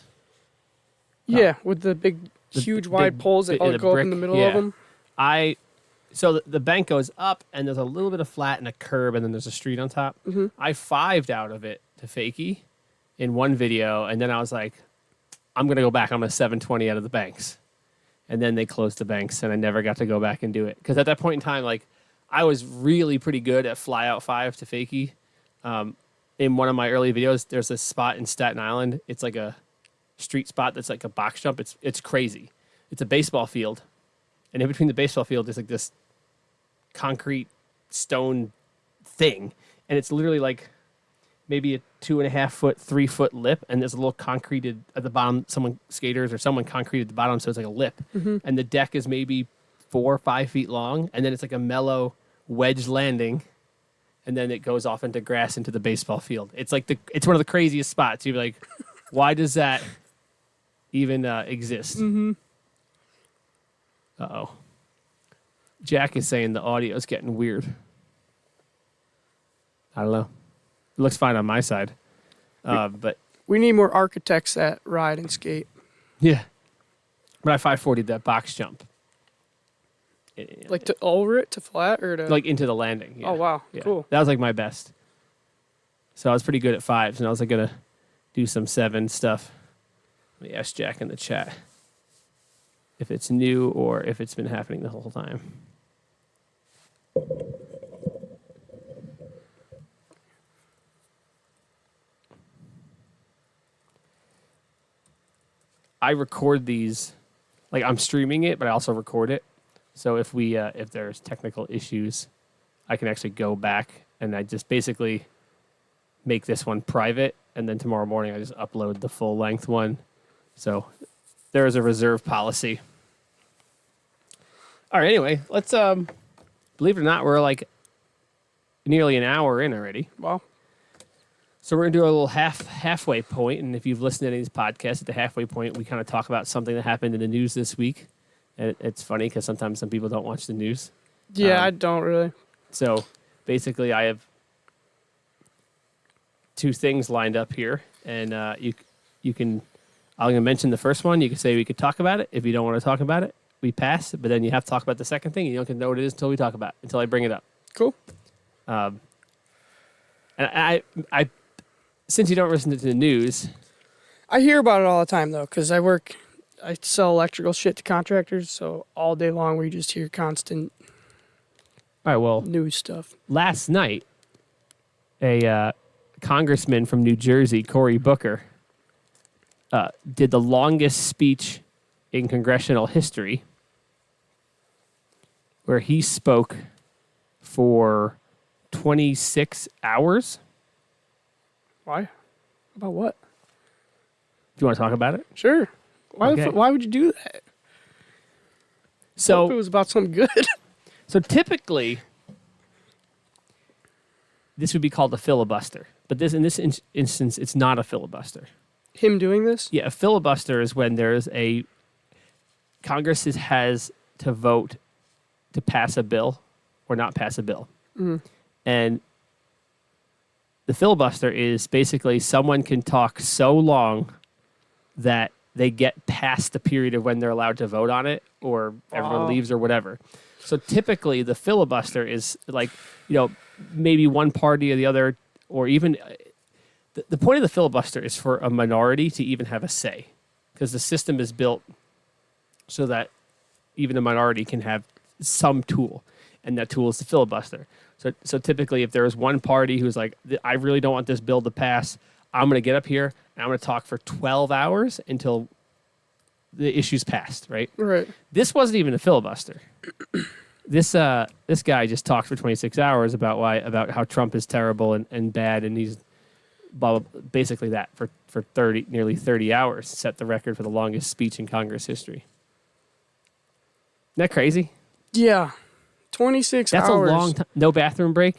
yeah, with the big, huge wide poles that all the go up brick, in the middle yeah. of them. So the bank goes up, and there's a little bit of flat and a curb, and then there's a street on top. Mm-hmm. I 5'd out of it to fakie in one video, and then I was like, I'm gonna go back. I'm a 720 out of the banks, and then they closed the banks, and I never got to go back and do it because at that point in time, like I was really pretty good at fly out 5 to fakie. In one of my early videos, there's a spot in Staten Island. It's like a street spot that's like a box jump. It's crazy. It's a baseball field. And in between the baseball field, there's like this concrete stone thing. And it's literally like maybe a 2.5 foot, 3 foot lip. And there's a little concreted at the bottom. Someone concreted the bottom. So it's like a lip. Mm-hmm. And the deck is maybe 4 or 5 feet long. And then it's like a mellow wedge landing. And then it goes off into grass into the baseball field. It's like it's one of the craziest spots. You're like, why does that even exist? Mm-hmm. Uh-oh. Jack is saying the audio is getting weird. I don't know. It looks fine on my side. But We need more architects that ride and skate. yeah. But I 540'd that box jump. Like to over it, to flat, or to... Like into the landing. Yeah. Oh, wow. Yeah. Cool. That was like my best. So I was pretty good at 5s, and I was like going to do some 7 stuff. Let me ask Jack in the chat if it's new or if it's been happening the whole time. I record these, like I'm streaming it, but I also record it. So if there's technical issues, I can actually go back and I just basically make this one private, and then tomorrow morning I just upload the full length one. So there is a reserve policy. All right, anyway, let's believe it or not, we're like nearly an hour in already. Wow. So we're gonna do a little halfway point, and if you've listened to any of these podcasts, at the halfway point, we kind of talk about something that happened in the news this week. And it's funny because sometimes some people don't watch the news. Yeah, I don't really. So basically, I have 2 things lined up here, and you can. I'm gonna mention the first one. You can say we could talk about it. If you don't want to talk about it, we pass. But then you have to talk about the second thing. You don't know what it is until we talk about it, until I bring it up. Cool. And I since you don't listen to the news, I hear about it all the time, though, because I sell electrical shit to contractors, so all day long we just hear constant all right. Well, news stuff. last night, a congressman from New Jersey, Cory Booker, did the longest speech in congressional history, where he spoke for 26 hours. Why? About what? Do you want to talk about it? Sure. Why? Okay. Why would you do that? Hope it So, was about something good. so typically, this would be called a filibuster. But in this instance, it's not a filibuster. Him doing this? Yeah, a filibuster is when there's Congress has to vote to pass a bill or not pass a bill. And the filibuster is basically someone can talk so long that they get past the period of when they're allowed to vote on it, or everyone leaves or whatever. So typically the filibuster is like, maybe one party or the other, or even the point of the filibuster is for a minority to even have a say, because the system is built so that even a minority can have some tool, and that tool is the filibuster. So typically if there is one party who's like, I really don't want this bill to pass, I'm going to get up here and I'm going to talk for 12 hours until the issue's passed, right? Right. This wasn't even a filibuster. This guy just talked for 26 hours about how Trump is terrible and bad, and he's basically that for nearly 30 hours, set the record for the longest speech in Congress history. Isn't that crazy? Yeah. 26 That's hours. a long time. No bathroom break?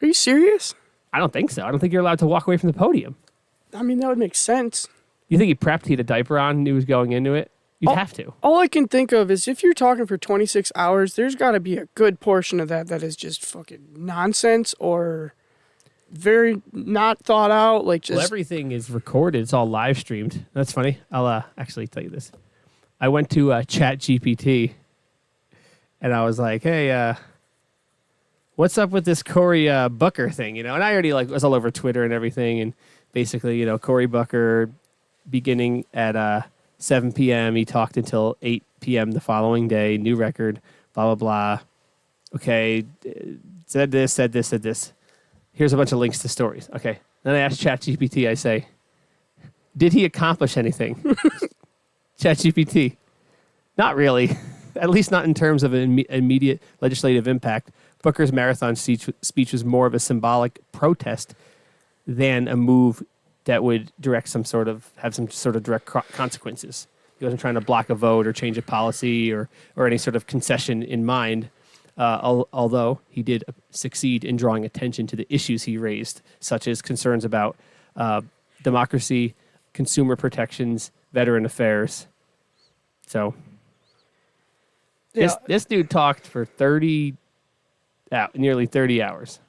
Are you serious? I don't think so. I don't think you're allowed to walk away from the podium. I mean, that would make sense. You think he prepped, he had a diaper on, and he was going into it? You'd have to. All I can think of is if you're talking for 26 hours, there's got to be a good portion of that is just fucking nonsense or very not thought out. Like just Well, everything is recorded. It's all live streamed. That's funny. I'll actually tell you this. I went to ChatGPT, and I was like, hey, what's up with this Cory Booker thing? And I already was all over Twitter and everything, and basically, Cory Booker, beginning at 7 p.m., he talked until 8 p.m. the following day, new record, blah, blah, blah. Okay, said this. Here's a bunch of links to stories. Okay, then I asked ChatGPT, I say, did he accomplish anything? ChatGPT, not really, at least not in terms of an immediate legislative impact. Booker's marathon speech was more of a symbolic protest than a move that would have some sort of direct consequences. He wasn't trying to block a vote or change a policy or any sort of concession in mind, although he did succeed in drawing attention to the issues he raised, such as concerns about democracy, consumer protections, veteran affairs. So this dude talked for nearly 30 hours.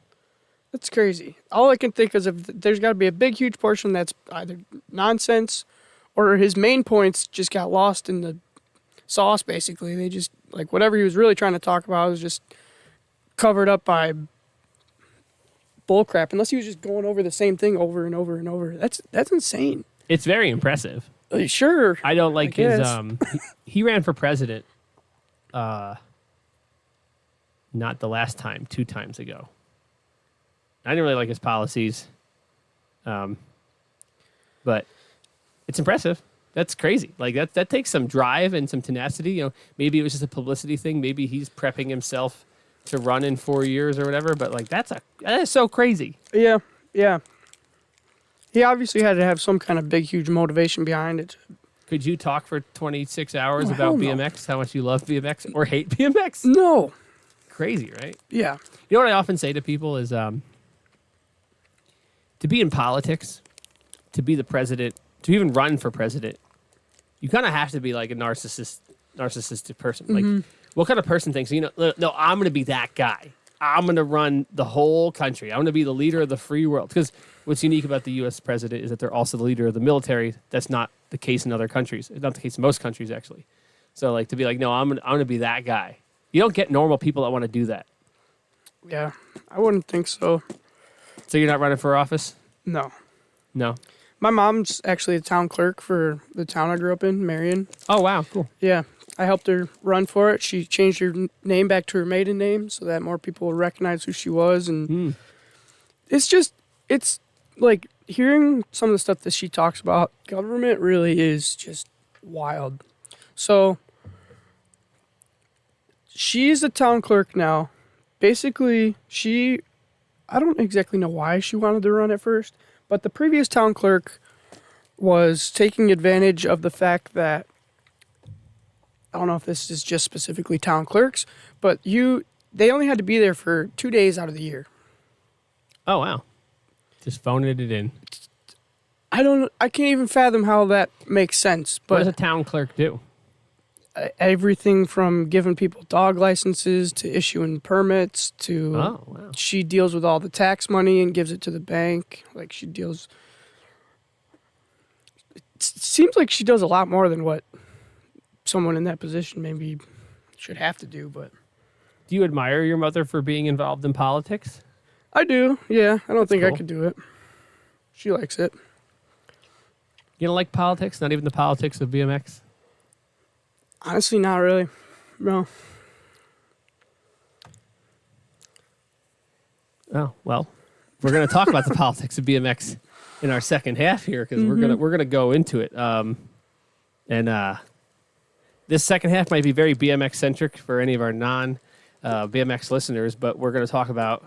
That's crazy. All I can think is there's got to be a big, huge portion that's either nonsense or his main points just got lost in the sauce, basically. They just, whatever he was really trying to talk about was just covered up by bullcrap, unless he was just going over the same thing over and over and over. That's insane. It's very impressive. Sure. I don't like his... he ran for president not the last time, 2 times ago. I didn't really like his policies, but it's impressive. That's crazy. That takes some drive and some tenacity. Maybe it was just a publicity thing. Maybe he's prepping himself to run in 4 years or whatever. But that is so crazy. Yeah. He obviously had to have some kind of big, huge motivation behind it. Could you talk for 26 hours about BMX? How much you love BMX or hate BMX? No. Crazy, right? Yeah. You know what I often say to people is, to be in politics, to be the president, to even run for president, you kind of have to be like a narcissistic person. What kind of person thinks, no, I'm going to be that guy. I'm going to run the whole country. I'm going to be the leader of the free world. Because what's unique about the U.S. president is that they're also the leader of the military. That's not the case in other countries. It's not the case in most countries, actually. So, to be no, I'm going to be that guy. You don't get normal people that want to do that. Yeah, I wouldn't think so. So you're not running for office? No. No. My mom's actually a town clerk for the town I grew up in, Marion. Oh, wow. Cool. Yeah. I helped her run for it. She changed her name back to her maiden name so that more people would recognize who she was. And it's like hearing some of the stuff that she talks about, government really is just wild. So she's a town clerk now. Basically, I don't exactly know why she wanted to run at first, but the previous town clerk was taking advantage of the fact that, I don't know if this is just specifically town clerks, but they only had to be there for 2 days out of the year. Oh, wow. Just phoning it in. I can't even fathom how that makes sense. What does But a town clerk do? everything from giving people dog licenses to issuing permits to Oh, wow. she deals with all the tax money and gives it to the bank. Like she deals. It seems like she does a lot more than what someone in that position maybe should have to do. But Do you admire your mother for being involved in politics? I do. Yeah, I don't think I cool. could do it. She likes it. You don't like politics? Not even the politics of BMX? Honestly, not really. No. Oh, well, we're going to talk about the politics of BMX in our second half here because we're gonna go into it. This second half might be very BMX centric for any of our non BMX listeners, but we're going to talk about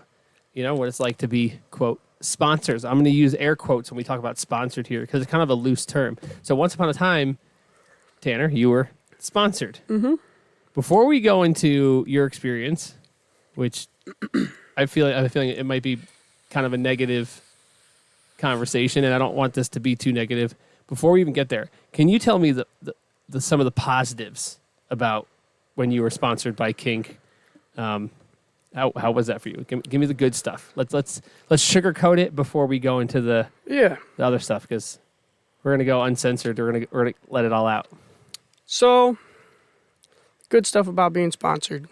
what it's like to be quote sponsors. I'm going to use air quotes when we talk about sponsored here because it's kind of a loose term. So once upon a time, Tanner, you were sponsored. Mm-hmm. Before we go into your experience, which I have a feeling it might be kind of a negative conversation, and I don't want this to be too negative. Before we even get there, can you tell me the some of the positives about when you were sponsored by Kink? How was that for you? Give me the good stuff. Let's sugarcoat it before we go into the other stuff because we're gonna go uncensored. We're gonna let it all out. So, good stuff about being sponsored.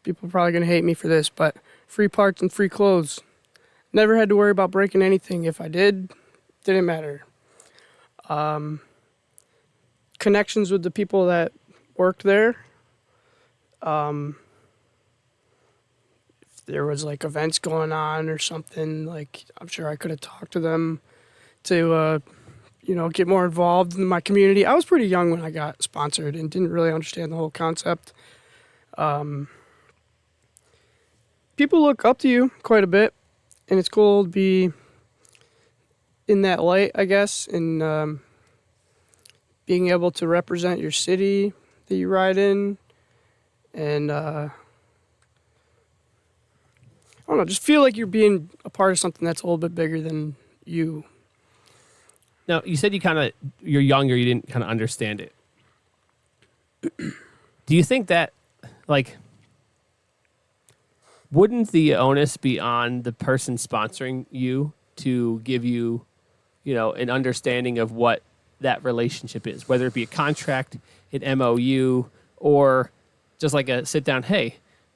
People are probably going to hate me for this, but free parts and free clothes. Never had to worry about breaking anything. If I did, didn't matter. Connections with the people that worked there. If there was like events going on or something, like I'm sure I could have talked to them to get more involved in my community. I was pretty young when I got sponsored and didn't really understand the whole concept. People look up to you quite a bit, and it's cool to be in that light, I guess, and being able to represent your city that you ride in, and I don't know, just feel like you're being a part of something that's a little bit bigger than you. Now, you said you're younger, you didn't kind of understand it. Do you think that, wouldn't the onus be on the person sponsoring you to give you, an understanding of what that relationship is, whether it be a contract, an MOU, or just like a sit down, hey,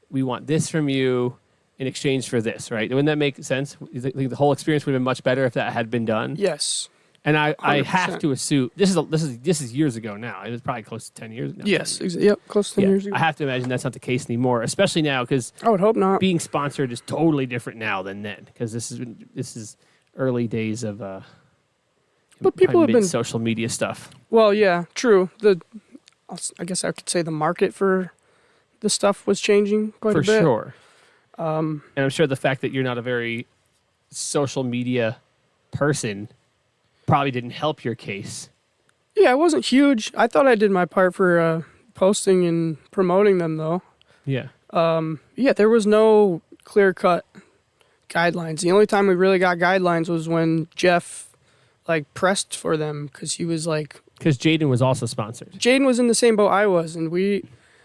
we want this from you in exchange for this, right? Wouldn't that make sense? You think the whole experience would have been much better if that had been done? Yes. And I have to assume this is years ago now. It was probably close to 10 years now. Yes, yep, close to 10 years ago. I have to imagine that's not the case anymore, especially now because I would hope not. Being sponsored is totally different now than then because this is early days of but people have been social media stuff. Well, yeah, true. I guess I could say the market for the stuff was changing quite a bit. For sure. And I'm sure the fact that you're not a very social media person probably didn't help your case. Yeah, it wasn't huge. I thought I did my part for posting and promoting them, though. Yeah. There was no clear-cut guidelines. The only time we really got guidelines was when Jeff, pressed for them because he was Because Jaden was also sponsored. Jaden was in the same boat I was, and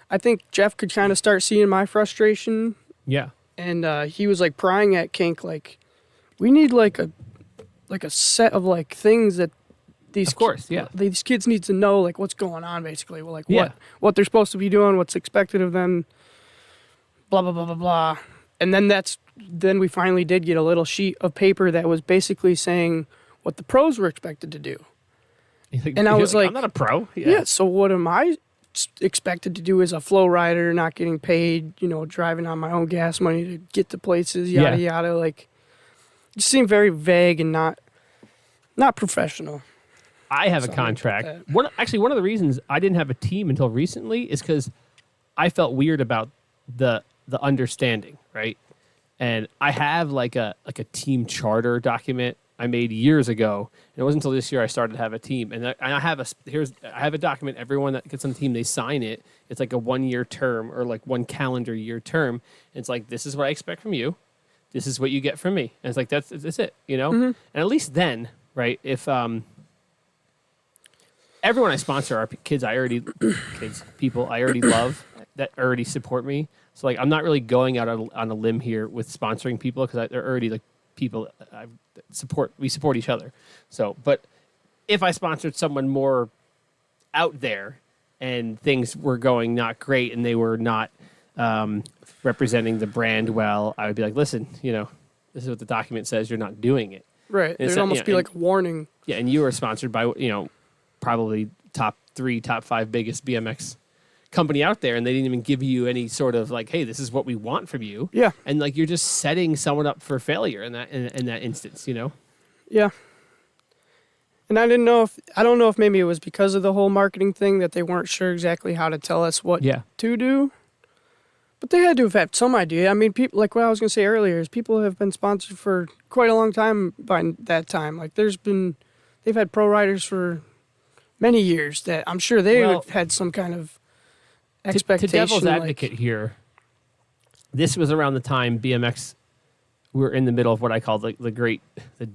I think Jeff could kind of start seeing my frustration. Yeah. And he was, prying at Kink, we need, a set of things that these these kids need to know what's going on basically. Well, what they're supposed to be doing, what's expected of them, blah blah blah blah blah. And then we finally did get a little sheet of paper that was basically saying what the pros were expected to do. And I was I'm not a pro. Yeah, so what am I expected to do as a flow rider, not getting paid, driving on my own gas money to get to places, yada yada, it just seemed very vague and not professional. I have a contract. One of the reasons I didn't have a team until recently is because I felt weird about the understanding, right? And I have a team charter document I made years ago. And it wasn't until this year I started to have a team. And I have a document. Everyone that gets on the team, they sign it. It's a 1 year term or 1 calendar year term. And it's this is what I expect from you. this is what you get from me. And it's like, that's it, you know? Mm-hmm. And at least then, right, if everyone I sponsor are people I already love that already support me. So, like, I'm not really going out on a limb here with sponsoring people because they're already, like, people we support each other. So, but if I sponsored someone more out there and things were going not great and they were not representing the brand well, I would be like, listen, you know, this is what the document says. You're not doing it. Right. And There'd almost be like a warning. Yeah, and you were sponsored by, you know, probably top 5 biggest BMX company out there, and they didn't even give you any sort of like, hey, this is what we want from you. Yeah. And like you're just setting someone up for failure in that instance, you know? Yeah. And I don't know if maybe it was because of the whole marketing thing that they weren't sure exactly how to tell us what to do. But they had to have had some idea. I mean, people, like what I was going to say earlier, is people have been sponsored for quite a long time by that time. Like they've had pro riders for many years that I'm sure they have had some kind of expectation. To devil's advocate here, this was around the time BMX, we were in the middle of what I call the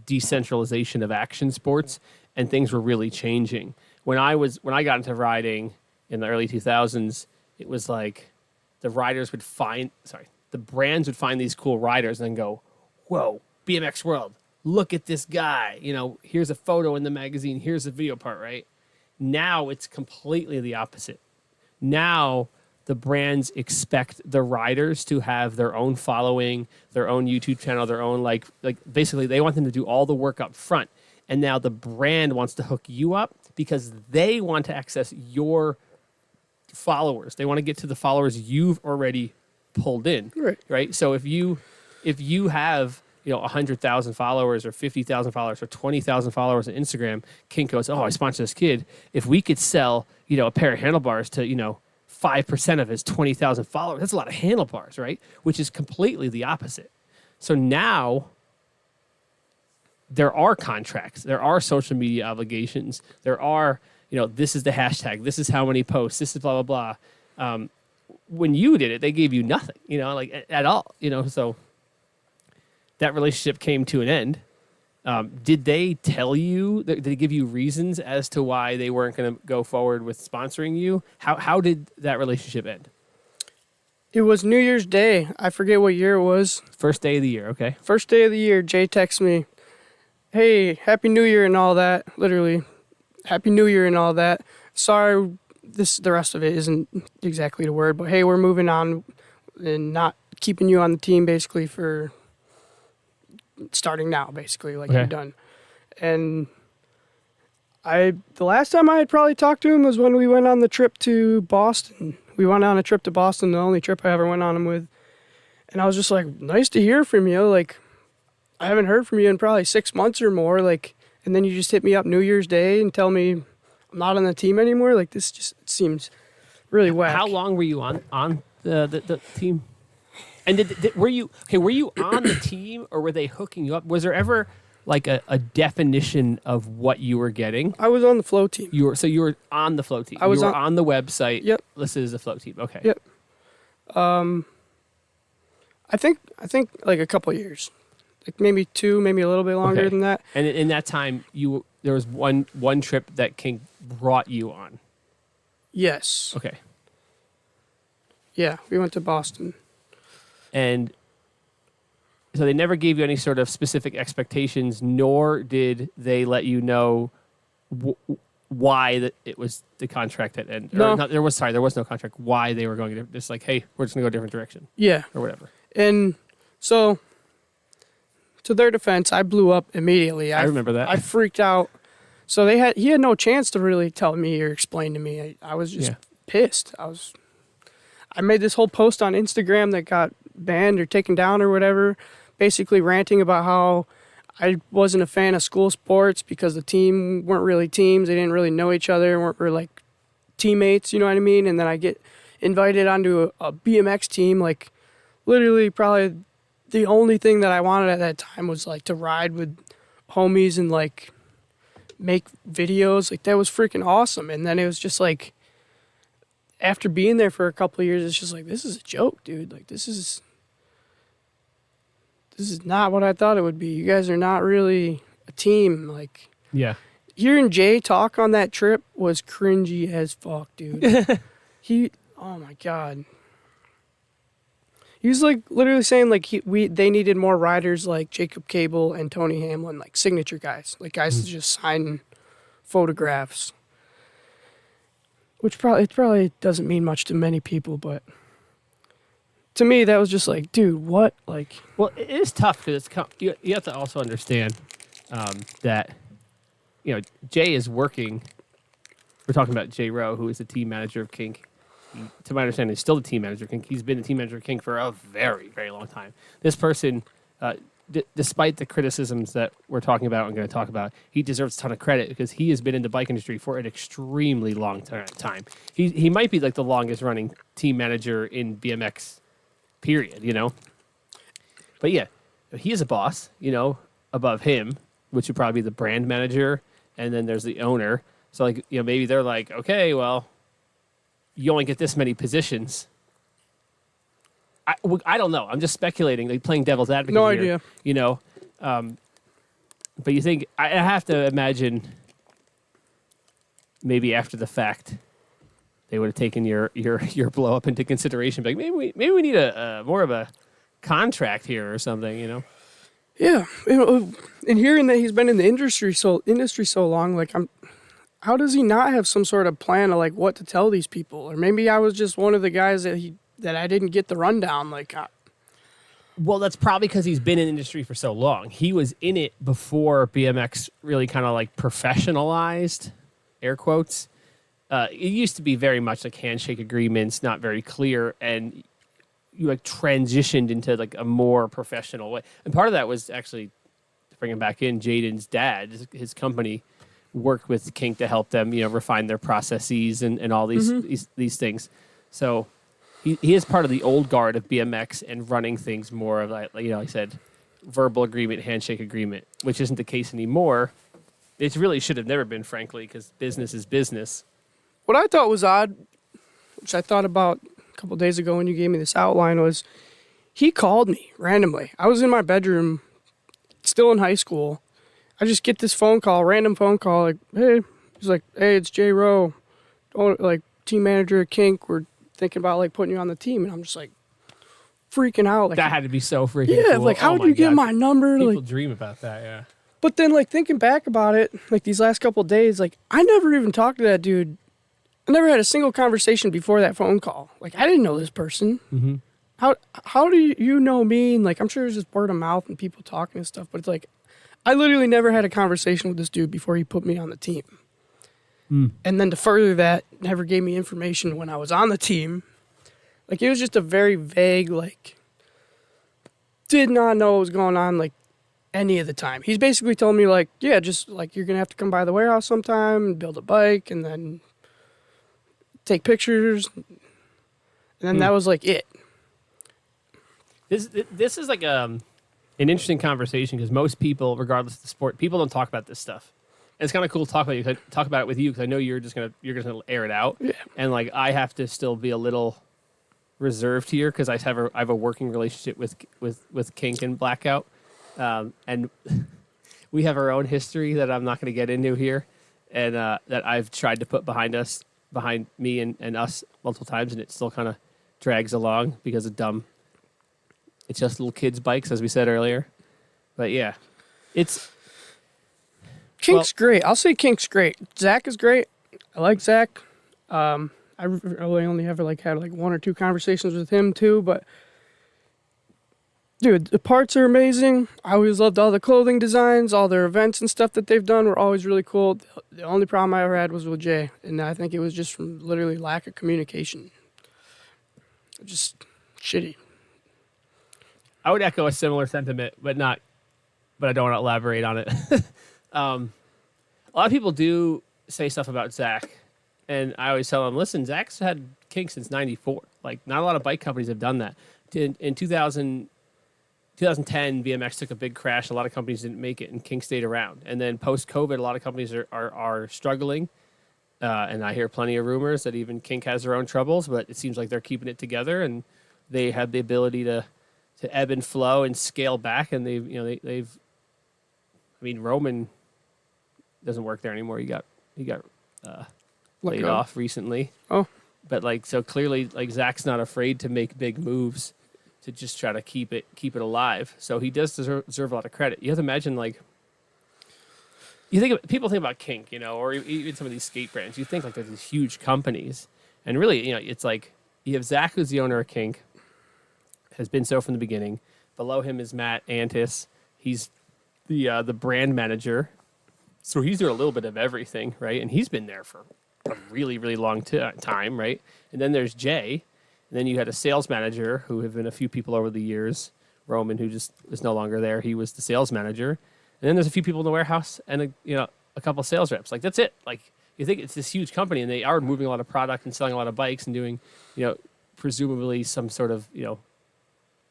decentralization of action sports, and things were really changing. When I got into riding in the early 2000s, it was like the brands would find these cool riders and then go, whoa, BMX World, look at this guy. You know, here's a photo in the magazine, here's a video part, right? Now it's completely the opposite. Now the brands expect the riders to have their own following, their own YouTube channel, their own like basically they want them to do all the work up front. And now the brand wants to hook you up because they want to access your followers. They want to get to the followers you've already pulled in. Right? So if you have, you know, 100,000 followers or 50,000 followers or 20,000 followers on Instagram, Kink goes, oh, I sponsored this kid. If we could sell, you know, a pair of handlebars to, you know, 5% of his 20,000 followers, that's a lot of handlebars, right? Which is completely the opposite. So now there are contracts, there are social media obligations, there are, you know, this is the hashtag, this is how many posts, this is blah, blah, blah. When you did it, they gave you nothing, you know, like at all, you know, so that relationship came to an end. Did they tell you, did they give you reasons as to why they weren't going to go forward with sponsoring you? How did that relationship end? It was New Year's Day. I forget what year it was. First day of the year, okay. First day of the year, Jay texts me, hey, Happy New Year and all that. Literally, Happy New Year and all that. Sorry, the rest of it isn't exactly the word, but hey, we're moving on and not keeping you on the team basically for starting now, basically, like you're done. And the last time I had probably talked to him was when we went on the trip to Boston. We went on a trip to Boston, the only trip I ever went on him with. And I was just like, nice to hear from you. Like, I haven't heard from you in probably 6 months or more. Like, and then you just hit me up New Year's Day and tell me I'm not on the team anymore. Like, this just seems really whack. How long were you on the team? And were you on the team, or were they hooking you up? Was there ever like a definition of what you were getting? I was on the flow team. You were on the flow team. You were on the website. Yep. Listed as a flow team. Okay. Yep. I think like a couple of years, like maybe 2, maybe a little bit longer than that. And in that time, there was one trip that King brought you on. Yes. Okay. Yeah, we went to Boston. And so they never gave you any sort of specific expectations, nor did they let you know why it was the contract had ended. No. There was no contract. Why they were going to, just like, hey, we're just going to go a different direction. Yeah. Or whatever. And so, to their defense, I blew up immediately. I remember that. I freaked out. So he had no chance to really tell me or explain to me. I was just pissed. I made this whole post on Instagram that got banned or taken down or whatever, basically ranting about how I wasn't a fan of school sports because the team weren't really teams. They didn't really know each other, weren't really like teammates, you know what I mean? And then I get invited onto a BMX team. Like, literally probably the only thing that I wanted at that time was like to ride with homies and like make videos. Like, that was freaking awesome. And then it was just like, after being there for a couple of years, it's just like, this is a joke, dude. Like, this is this is not what I thought it would be. You guys are not really a team. Like, Yeah. hearing Jay talk on that trip was cringy as fuck, dude. Oh my God. He was like literally saying like they needed more riders like Jacob Cable and Tony Hamlin, like signature guys, like guys to just sign photographs. Which probably doesn't mean much to many people, but to me that was just like, dude, what? Like, Well, it is tough because you have to also understand that Jay is working. We're talking about Jay Rowe, who is the team manager of Kink. To my understanding, is still the team manager of Kink. He's been the team manager of Kink for a very, very long time. This person, despite the criticisms that we're talking about and going to talk about, he deserves a ton of credit because he has been in the bike industry for an extremely long time. He might be like the longest running team manager in BMX, period, But yeah, he is a boss, above him, which would probably be the brand manager, and then there's the owner. So like, maybe they're like, okay, well, you only get this many positions. I don't know. I'm just speculating, like playing devil's advocate. No here, idea. But you think I have to imagine maybe after the fact they would have taken your blow up into consideration. Like maybe we need a more of a contract here or something. Yeah, and hearing that he's been in the industry so long, like how does he not have some sort of plan of like what to tell these people? Or maybe I was just one of the guys that I didn't get the rundown. Like, well, that's probably because he's been in the industry for so long. He was in it before BMX really kind of like professionalized, air quotes. It used to be very much like handshake agreements, not very clear, and you like transitioned into like a more professional way. And part of that was actually, to bring him back in, Jaden's dad, his company, worked with Kink to help them, refine their processes and all these things. So he is part of the old guard of BMX and running things more of like I said, verbal agreement, handshake agreement, which isn't the case anymore. It really should have never been, frankly, because business is business. What I thought was odd, which I thought about a couple days ago when you gave me this outline, was he called me randomly. I was in my bedroom, still in high school. I just get this random phone call, like, hey, he's like, hey, it's Jay Rowe, like team manager at Kink. We're thinking about like putting you on the team, and I'm just like freaking out. Like, that had to be so freaking yeah, cool. like how did you get my number? People Like, dream about that, yeah. But then like thinking back about it, like these last couple of days, like I never even talked to that dude. I never had a single conversation before that phone call. Like I didn't know this person. Mm-hmm. How do you know me? And like I'm sure it's just word of mouth and people talking and stuff. But it's like I literally never had a conversation with this dude before he put me on the team. Mm. And then to further that, never gave me information when I was on the team. Like, it was just a very vague, like, did not know what was going on, like, any of the time. He's basically told me, like, yeah, just, like, you're going to have to come by the warehouse sometime and build a bike and then take pictures. And then that was, like, it. This is like an interesting conversation because most people, regardless of the sport, people don't talk about this stuff. And it's kind of cool to talk about it with you because I know you're just gonna air it out. Yeah. And like I have to still be a little reserved here because I have a working relationship with Kink and Blackout, and we have our own history that I'm not going to get into here, and that I've tried to put behind me and us multiple times, and it still kind of drags along because of dumb. It's just little kids' bikes, as we said earlier. But yeah, Kink's great. I'll say Kink's great. Zach is great. I like Zach. I really only ever had one or two conversations with him too, but dude, the parts are amazing. I always loved all the clothing designs, all their events and stuff that they've done were always really cool. The only problem I ever had was with Jay, and I think it was just from literally lack of communication. Just shitty. I would echo a similar sentiment, but I don't want to elaborate on it. A lot of people do say stuff about Zach, and I always tell them, listen, Zach's had Kink since '94. Like, not a lot of bike companies have done that. In 2010, BMX took a big crash. A lot of companies didn't make it, and Kink stayed around. And then post-COVID, a lot of companies are struggling, and I hear plenty of rumors that even Kink has their own troubles, but it seems like they're keeping it together, and they have the ability to ebb and flow and scale back, and they've. I mean, Roman doesn't work there anymore. He got laid off recently. Oh, but like so clearly, like Zach's not afraid to make big moves to just try to keep it alive. So he does deserve a lot of credit. You have to imagine like. People think about Kink, or even some of these skate brands. You think like there's these huge companies, and really, it's like you have Zach, who's the owner of Kink, has been so from the beginning. Below him is Matt Antis. He's the brand manager, so he's doing a little bit of everything, right? And he's been there for a really, really long time, right? And then there's Jay, and then you had a sales manager who have been a few people over the years. Roman, who just is no longer there, he was the sales manager. And then there's a few people in the warehouse and a couple sales reps. Like that's it. Like you think it's this huge company, and they are moving a lot of product and selling a lot of bikes and doing, presumably some sort of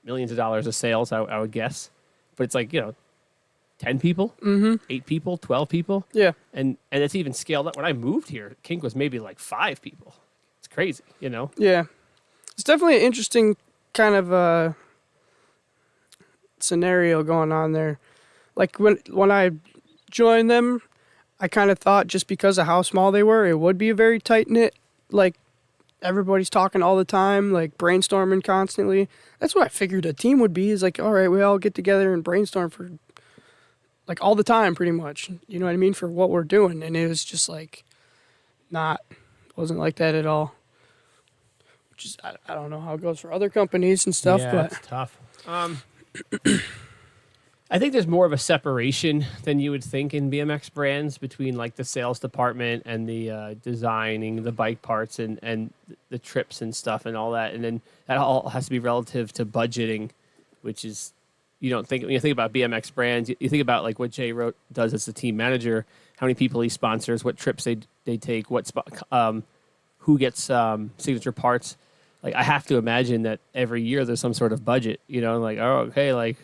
millions of dollars of sales. I would guess, but it's like 10 people, 8 people, 12 people. Yeah, and it's even scaled up. When I moved here, Kink was maybe like 5 people. It's crazy, Yeah, it's definitely an interesting kind of scenario going on there. Like when I joined them, I kind of thought just because of how small they were, it would be a very tight-knit, like everybody's talking all the time, like brainstorming constantly. That's what I figured a team would be, is like, all right, we all get together and brainstorm for like all the time pretty much. You know what I mean? For what we're doing. And it was just like wasn't like that at all. Which is, I don't know how it goes for other companies and stuff, yeah, but it's tough. I think there's more of a separation than you would think in BMX brands between like the sales department and the designing the bike parts and the trips and stuff and all that. And then that all has to be relative to budgeting, which is, you don't think, when you think about BMX brands, you think about like what Jay does as the team manager, how many people he sponsors, what trips they take, who gets signature parts. Like I have to imagine that every year there's some sort of budget, like, oh, okay, like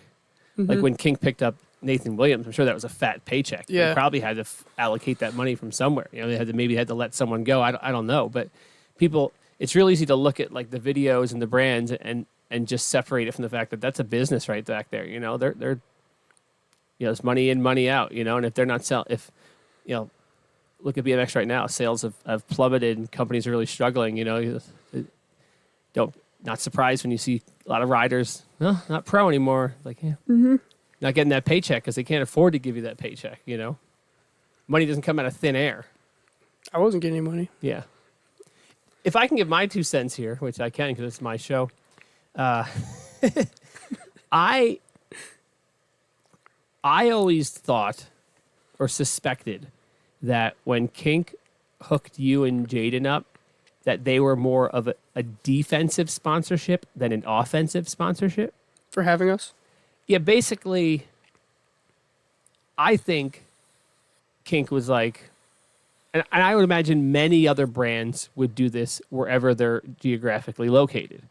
when Kink picked up Nathan Williams, I'm sure that was a fat paycheck. Yeah. They probably had to allocate that money from somewhere. They had to let someone go. I don't know, but people, it's real easy to look at like the videos and the brands and just separate it from the fact that that's a business right back there. They're it's money in, money out. And if they're not selling, look at BMX right now, sales have plummeted and companies are really struggling. Not surprised when you see a lot of riders, no, not pro anymore. Like, not getting that paycheck because they can't afford to give you that paycheck. Money doesn't come out of thin air. I wasn't getting any money. Yeah. If I can give my 2 cents here, which I can because it's my show, I always thought or suspected that when Kink hooked you and Jaden up, that they were more of a defensive sponsorship than an offensive sponsorship. For having us? Yeah, basically, I think Kink was like, and I would imagine many other brands would do this wherever they're geographically located.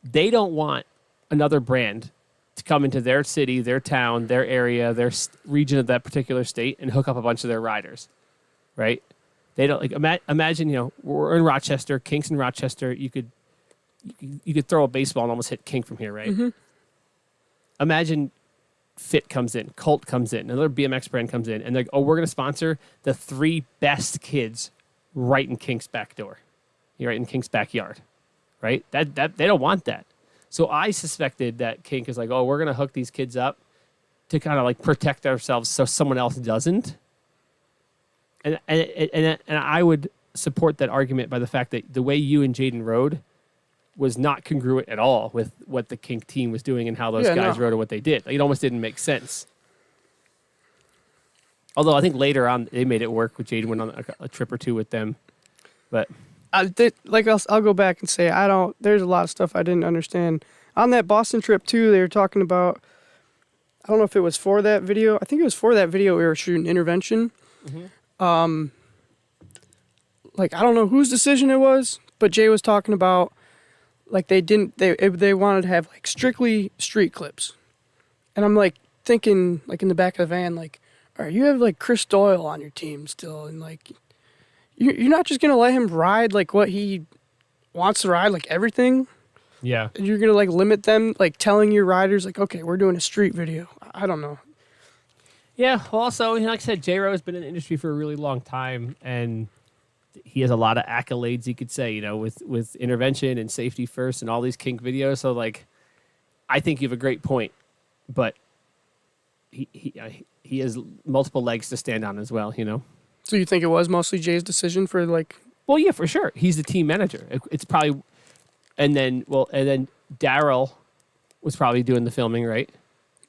They don't want another brand to come into their city, their town, their area, their region of that particular state and hook up a bunch of their riders, right? They don't like imagine, we're in Rochester, Kink's in Rochester. You could throw a baseball and almost hit Kink from here, right? Mm-hmm. Imagine Fit comes in, Colt comes in, another BMX brand comes in, and they're like, oh, we're going to sponsor the 3 best kids right in Kink's back door, right in Kink's backyard, right? That they don't want that. So I suspected that Kink is like, oh, we're going to hook these kids up to kind of like protect ourselves so someone else doesn't. And I would support that argument by the fact that the way you and Jaden rode was not congruent at all with what the Kink team was doing and how those guys rode and what they did. Like, it almost didn't make sense. Although I think later on they made it work with Jaden, went on a trip or 2 with them. But I'll go back and say there's a lot of stuff I didn't understand. On that Boston trip too, they were talking about, I don't know if it was for that video. I think it was for that video we were shooting Intervention. Mm-hmm. Like, I don't know whose decision it was, but Jay was talking about, like, they wanted to have, like, strictly street clips. And I'm, like, thinking, like, in the back of the van, like, all right, you have, like, Chris Doyle on your team still, and, like, you're not just going to let him ride, like, what he wants to ride, like, everything? Yeah. You're gonna like limit them, like telling your riders, like, okay, we're doing a street video. I don't know. Yeah. Also, like I said, J-Ro has been in the industry for a really long time, and he has a lot of accolades, you could say, with intervention and safety first and all these kink videos. So, like, I think you have a great point, but he has multiple legs to stand on as well, So you think it was mostly Jay's decision for like? Well, yeah, for sure. He's the team manager. It's probably, and then Daryl was probably doing the filming, right?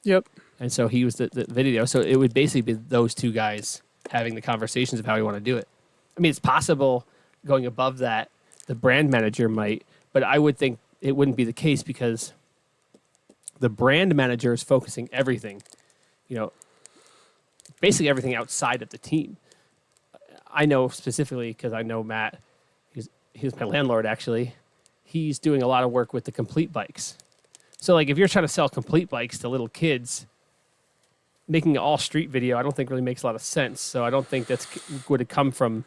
Yep. And so he was the video. So it would basically be those two guys having the conversations of how we want to do it. I mean, it's possible going above that, the brand manager might, but I would think it wouldn't be the case because the brand manager is focusing everything, basically everything outside of the team. I know specifically because I know Matt, he's my landlord actually. He's doing a lot of work with the complete bikes. So like if you're trying to sell complete bikes to little kids, making an all street video, I don't think really makes a lot of sense. So I don't think that's would come from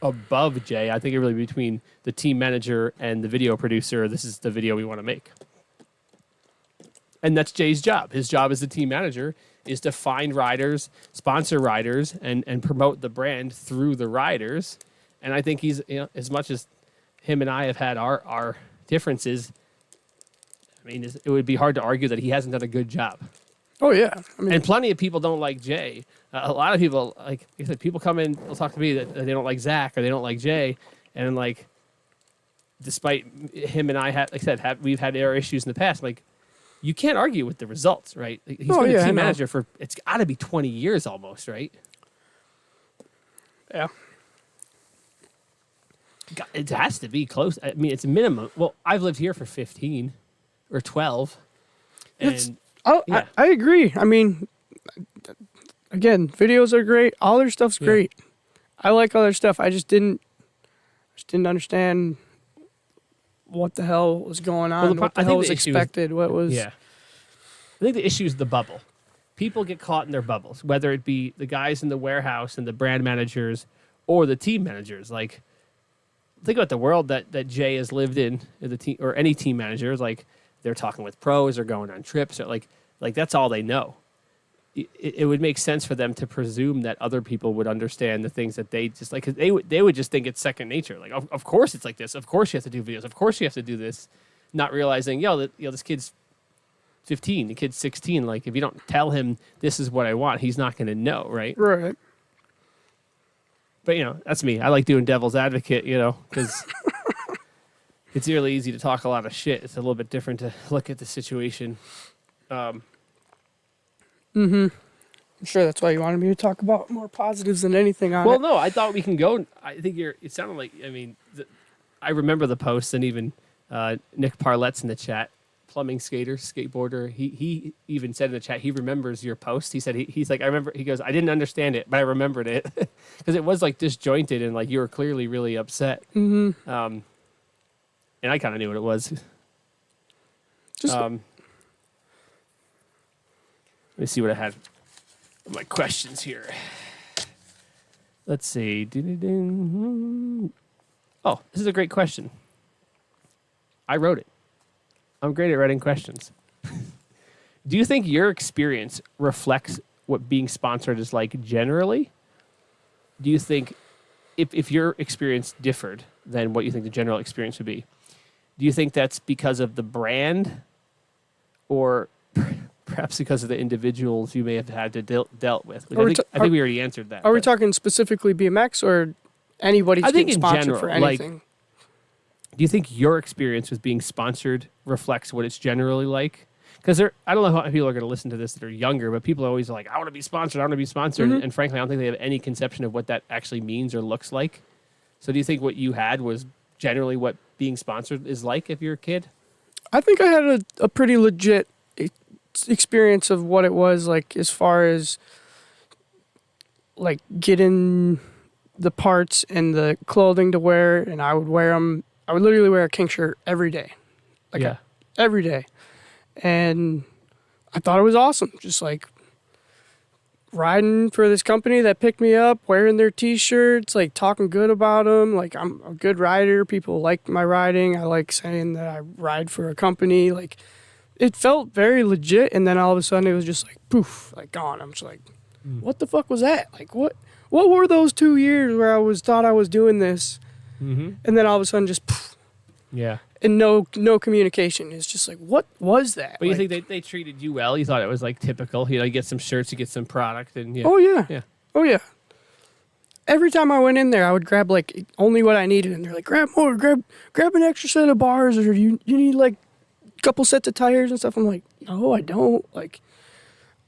above Jay. I think it really between the team manager and the video producer. This is the video we want to make. And that's Jay's job. His job as the team manager is to find riders, sponsor riders, and promote the brand through the riders. And I think he's, as much as him and I have had our differenences, I mean, it would be hard to argue that he hasn't done a good job. Oh, yeah. I mean, And plenty of people don't like Jay. A lot of people, like I said, people come in, they'll talk to me that they don't like Zach or they don't like Jay. And like, despite him and I, like I said, we've had our issues in the past, like, you can't argue with the results, right? He's been a team manager for, it's got to be 20 years almost, right? Yeah. It has to be close. I mean, it's a minimum. Well, I've lived here for 15 or 12. And I agree. I mean, again, videos are great. All their stuff's great. I like all their stuff. I just didn't understand what the hell was going on, what the hell was expected, what was... Yeah. I think the issue is the bubble. People get caught in their bubbles, whether it be the guys in the warehouse and the brand managers or the team managers. Like, think about the world that Jay has lived in, the team, or any team managers. Like, they're talking with pros or going on trips. Or like that's all they know. It would make sense for them to presume that other people would understand the things that they just like. 'Cause they would just think it's second nature. Like, of course it's like this. Of course you have to do videos. Of course you have to do this. Not realizing, this kid's 15, the kid's 16. Like, if you don't tell him this is what I want, he's not going to know, right? Right. But that's me. I like doing devil's advocate, because it's really easy to talk a lot of shit. It's a little bit different to look at the situation. I'm sure that's why you wanted me to talk about more positives than anything on it. Well, no, I thought we can go. I think it sounded like, I remember the post, and even Nick Parlette's in the chat, plumbing skater, skateboarder. He even said in the chat, he remembers your post. He said, he's like, I remember, he goes, I didn't understand it, but I remembered it. Because it was like disjointed and like you were clearly really upset. Mm-hmm. And I kind of knew what it was. Let me see what I had. My questions here. Let's see. Oh, this is a great question. I wrote it. I'm great at writing questions. Do you think your experience reflects what being sponsored is like generally? Do you think if your experience differed than what you think the general experience would be, do you think that's because of the brand or perhaps because of the individuals you may have had to dealt with? Like, I think we already answered that. Are we talking specifically BMX or anybody getting sponsored general, for anything? Like, do you think your experience with being sponsored reflects what it's generally like? Because I don't know how people are going to listen to this that are younger, but people are always like, I want to be sponsored, I want to be sponsored. Mm-hmm. And frankly, I don't think they have any conception of what that actually means or looks like. So do you think what you had was generally what being sponsored is like if you're a kid? I think I had a pretty legit experience of what it was like as far as like getting the parts and the clothing to wear, and I would wear them. I would literally wear a kink shirt every day. Every day. And I thought it was awesome. Just like riding for this company that picked me up, wearing their T-shirts, like talking good about them. Like I'm a good rider. People like my riding. I like saying that I ride for a company. Like it felt very legit. And then all of a sudden it was just like poof, like gone. I'm just like, what the fuck was that? Like what were those 2 years where I thought I was doing this, and then all of a sudden just poof, Yeah. and no communication. It's just like, what was that? But you like, think they treated you well? You thought it was like typical. You know, you get some shirts, you get some product, and Oh yeah. Yeah. Oh yeah. Every time I went in there, I would grab like only what I needed, and they're like, grab more, grab an extra set of bars, or you need like a couple sets of tires and stuff. I'm like, no, I don't. Like,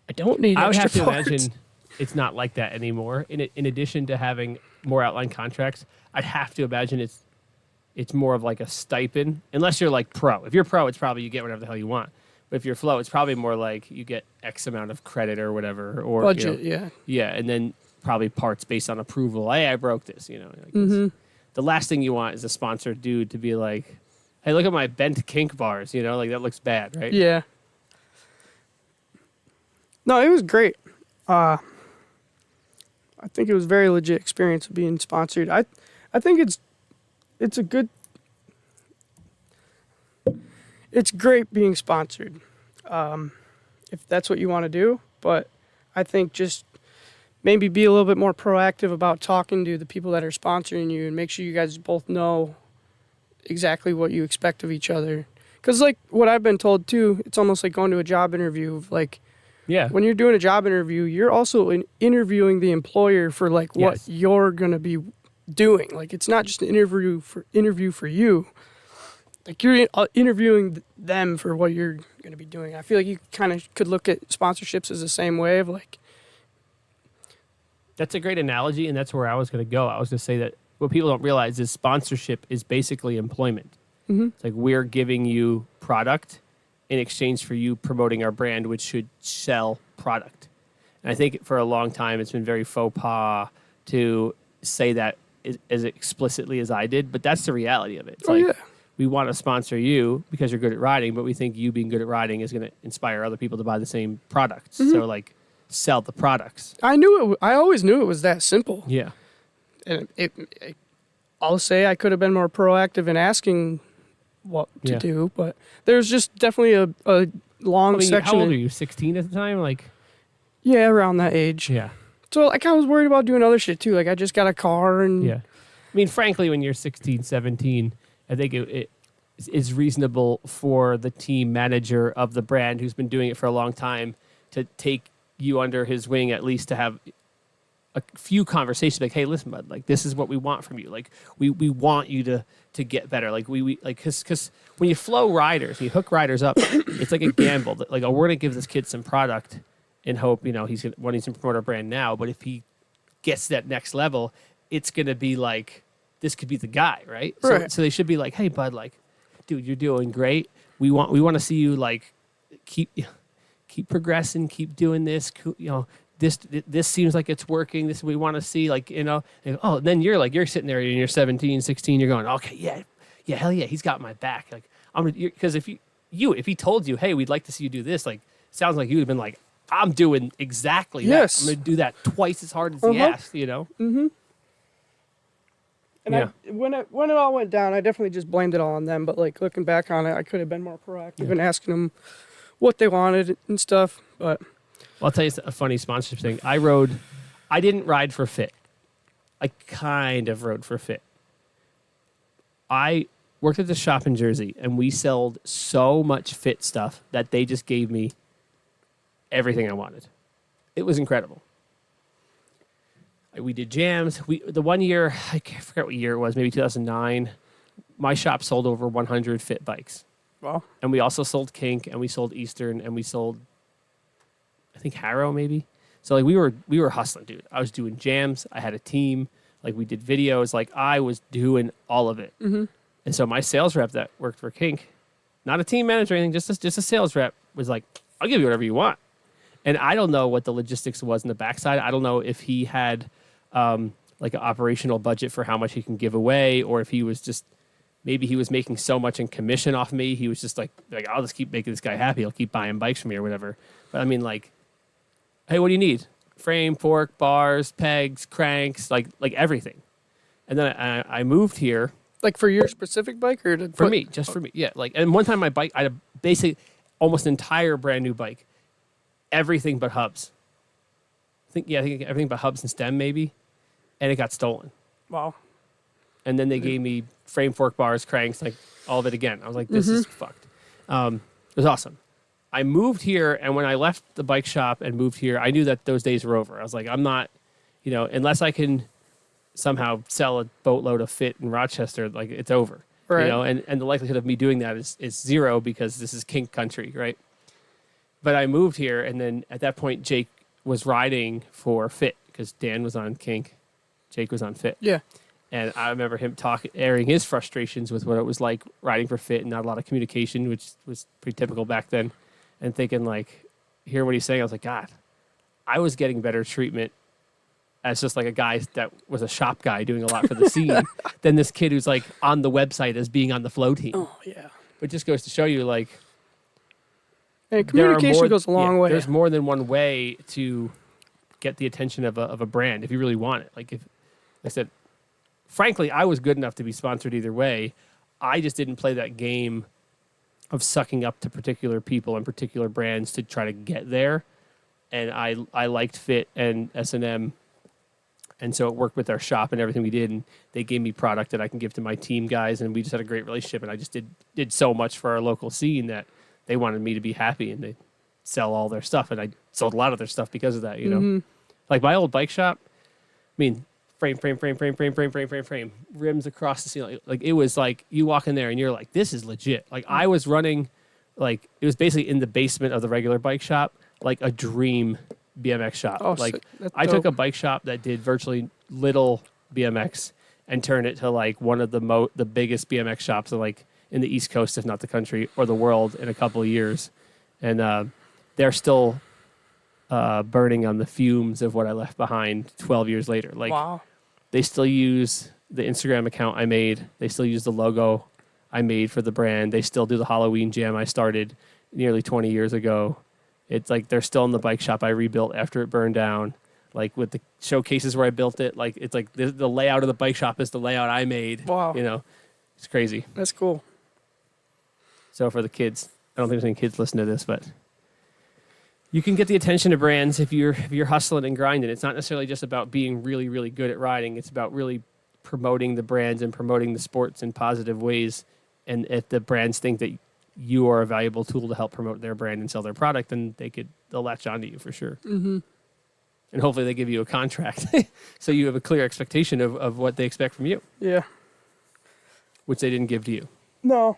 I don't need I would extra have to parts. imagine it's not like that anymore. In addition to having more outline contracts, I'd have to imagine it's more of like a stipend, unless you're like pro. If you're pro, it's probably you get whatever the hell you want. But if you're flow, it's probably more like you get X amount of credit or whatever, or Budget, you know, yeah. yeah, and then probably parts based on approval. Hey, I broke this. You know, like the last thing you want is a sponsored dude to be like, hey, look at my bent kink bars. You know, like that looks bad, right? Yeah. No, it was great. I think it was a very legit experience of being sponsored. I think it's a good. It's great being sponsored, if that's what you want to do. But I think just maybe be a little bit more proactive about talking to the people that are sponsoring you, and make sure you guys both know exactly what you expect of each other. Because like what I've been told too, it's almost like going to a job interview. Like, Yeah. when you're doing a job interview, you're also interviewing the employer for like what Yes. you're gonna be doing. Like it's not just an interview for you. Like you're interviewing them for what you're gonna be doing. I feel like you kind of could look at sponsorships as the same way of like, That's a great analogy, and that's where I was going to go. I was going to say that what people don't realize is sponsorship is basically employment. It's like we're giving you product in exchange for you promoting our brand, which should sell product. And I think for a long time, it's been very faux pas to say that as explicitly as I did, but that's the reality of it. It's like, yeah. we want to sponsor you because you're good at riding, but we think you being good at riding is going to inspire other people to buy the same products. So like sell the products. I always knew it was that simple. Yeah. And I'll say I could have been more proactive in asking what to Yeah. do, but there's just definitely a long I mean, section. how old are you? 16 at the time? Like, Yeah, around that age. yeah. So like I was worried about doing other shit too. Like I just got a car and Yeah. I mean, frankly, when you're 16, 17, I think it is reasonable for the team manager of the brand who's been doing it for a long time to take you under his wing, at least to have a few conversations like, hey, listen, bud, like this is what we want from you. Like we want you to get better. Like we like, cause when you flow riders, you hook riders up, it's like a gamble that like, oh, we're going to give this kid some product and hope, you know, he's wanting to promote our brand now. But if he gets that next level, it's going to be like, this could be the guy, right? Right. So they should be like, hey, bud, like, dude, you're doing great. We want to see you like keep progressing, keep doing this. You know, this seems like it's working. This we want to see, like, you know. And, oh, then you're sitting there and you're 17, 16. You're going, okay, yeah, hell yeah, he's got my back. Like I'm because if he told you, hey, we'd like to see you do this, like sounds like you'd have been like, I'm doing exactly Yes. that. I'm gonna do that twice as hard as he asked. You know. And Yeah. when it all went down, I definitely just blamed it all on them. But like looking back on it, I could have been more proactive in asking them what they wanted and stuff. But Well, I'll tell you a funny sponsorship thing. I didn't ride for fit. I kind of rode for fit. I worked at the shop in Jersey, and we sold so much fit stuff that they just gave me everything I wanted. It was incredible. We did jams. The 1 year, I forget what year it was, maybe 2009, my shop sold over 100 fit bikes. well, And we also sold Kink, and we sold Eastern, and we sold, I think, Harrow maybe. So like we were hustling, dude. I was doing jams. I had a team. Like we did videos. Like I was doing all of it. And so my sales rep that worked for Kink, not a team manager or anything, just a sales rep, was like, I'll give you whatever you want. And I don't know what the logistics was in the backside. I don't know if he had like an operational budget for how much he can give away, or if he was just, maybe he was making so much in commission off me. He was just like I'll just keep making this guy happy. I'll keep buying bikes from me or whatever. But I mean, like, hey, what do you need? frame, fork, bars, pegs, cranks, like everything. And then I moved here. Like for your specific bike or For me, just for me. Yeah. Like, and one time my bike, I had basically almost entire brand new bike, everything but hubs. I think everything but hubs and stem maybe, and it got stolen. Wow. And then they gave me frame, fork, bars, cranks, like all of it again. I was like, this is fucked. It was awesome. I moved here, and when I left the bike shop and moved here, I knew that those days were over. I was like, I'm not, unless I can somehow sell a boatload of fit in Rochester, like it's over. Right. And the likelihood of me doing that is zero because this is kink country, right? But I moved here, and then at that point, Jake was riding for fit because Dan was on kink. Jake was on fit. Yeah. And I remember him airing his frustrations with what it was like riding for fit and not a lot of communication, which was pretty typical back then. And thinking like, hearing what he's saying, I was like, God, I was getting better treatment as just like a guy that was a shop guy doing a lot for the scene than this kid who's like on the website as being on the flow team. Oh, yeah. It just goes to show you like, and communication goes a long way. There's more than one way to get the attention of a brand if you really want it. Like if I said, frankly, I was good enough to be sponsored either way. I just didn't play that game of sucking up to particular people and particular brands to try to get there. And I liked Fit and S&M. And so it worked with our shop and everything we did. And they gave me product that I can give to my team guys. And we just had a great relationship. And I just did so much for our local scene that they wanted me to be happy. And they sell all their stuff. And I sold a lot of their stuff because of that, Like my old bike shop, I mean, frame, rims across the ceiling. Like it was like you walk in there and you're like, this is legit. Like I was running, like it was basically in the basement of the regular bike shop, like a dream BMX shop. Oh, like I took a bike shop that did virtually little BMX and turned it to like one of the biggest BMX shops in the East Coast, if not the country or the world, in a couple of years. And they're still burning on the fumes of what I left behind 12 years later. Like, wow. They still use the Instagram account I made. They still use the logo I made for the brand. They still do the Halloween jam I started nearly 20 years ago. It's like they're still in the bike shop I rebuilt after it burned down. Like with the showcases where I built it, like it's like the layout of the bike shop is the layout I made. Wow. It's crazy. That's cool. So for the kids, I don't think there's any kids listening to this, but you can get the attention of brands if you're hustling and grinding. It's not necessarily just about being really, really good at riding. It's about really promoting the brands and promoting the sports in positive ways. And if the brands think that you are a valuable tool to help promote their brand and sell their product, then they'll latch onto you for sure. Mm-hmm. And hopefully they give you a contract so you have a clear expectation of what they expect from you. Yeah. Which they didn't give to you. No.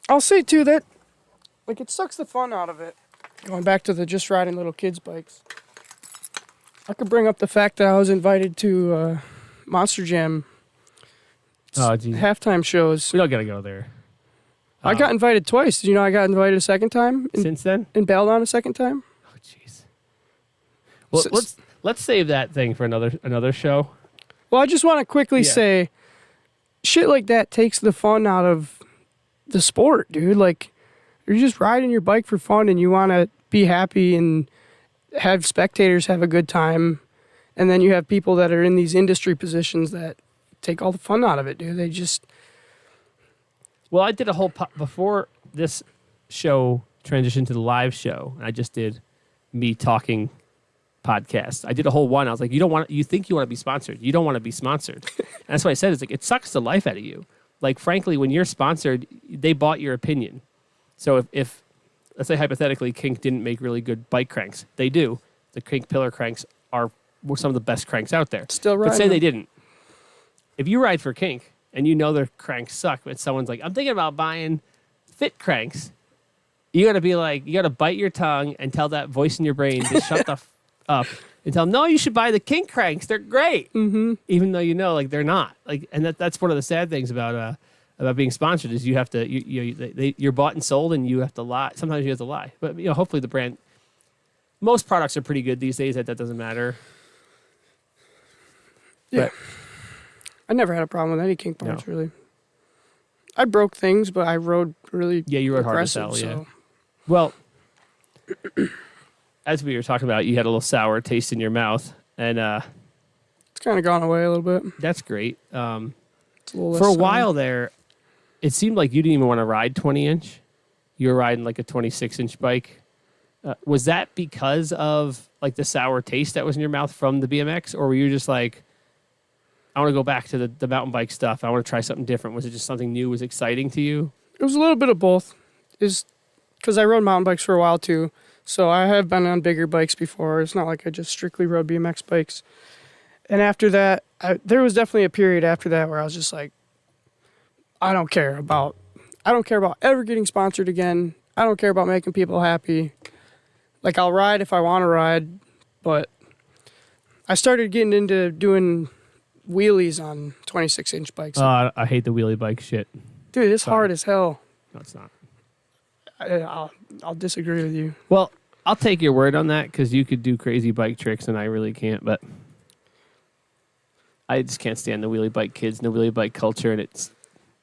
I'll say too that like it sucks the fun out of it. Going back to the just riding little kids' bikes. I could bring up the fact that I was invited to Monster Jam halftime shows. We don't got to go there. I got invited twice. Did you know I got invited a second time? Since then? And bailed on a second time? Oh, jeez. Well, let's save that thing for another show. Well, I just want to quickly say, shit like that takes the fun out of the sport, dude. Like, you're just riding your bike for fun and you want to be happy and have spectators have a good time. And then you have people that are in these industry positions that take all the fun out of it, dude. They just... Well, I did a whole... before this show transitioned to the live show, I just did me talking podcast. I did a whole one. I was like, you think you want to be sponsored. You don't want to be sponsored. And that's what I said. It's like, it sucks the life out of you. Like, frankly, when you're sponsored, they bought your opinion. So if let's say hypothetically, Kink didn't make really good bike cranks. They do. The Kink pillar cranks were some of the best cranks out there. Still riding. But say they didn't. If you ride for Kink and you know their cranks suck, but someone's like, I'm thinking about buying fit cranks, you got to be like, you got to bite your tongue and tell that voice in your brain to shut the up and tell them, no, you should buy the Kink cranks. They're great. Mm-hmm. Even though you know, like, they're not. Like, and that's one of the sad things about being sponsored is you have to, you're bought and sold and you have to lie. Sometimes you have to lie. But, hopefully the brand, most products are pretty good these days. That doesn't matter. Yeah. But, I never had a problem with any kink parts, really. I broke things, but I rode really you rode hard to sell, yeah. Well, as we were talking about, you had a little sour taste in your mouth, and It's kind of gone away a little bit. that's great. It's a little For a less while there, it seemed like you didn't even want to ride 20-inch. You were riding like a 26-inch bike. Was that because of like the sour taste that was in your mouth from the BMX, or were you just like, I want to go back to the mountain bike stuff. I want to try something different. Was it just something new was exciting to you? It was a little bit of both. Is because I rode mountain bikes for a while too. So I have been on bigger bikes before. It's not like I just strictly rode BMX bikes. And after that, there was definitely a period after that where I was just like, I don't care about ever getting sponsored again. I don't care about making people happy. Like, I'll ride if I want to ride, but I started getting into doing wheelies on 26-inch bikes. I hate the wheelie bike shit. Dude, it's hard as hell. No, it's not. I'll disagree with you. Well, I'll take your word on that because you could do crazy bike tricks and I really can't. But I just can't stand the wheelie bike kids and the wheelie bike culture. And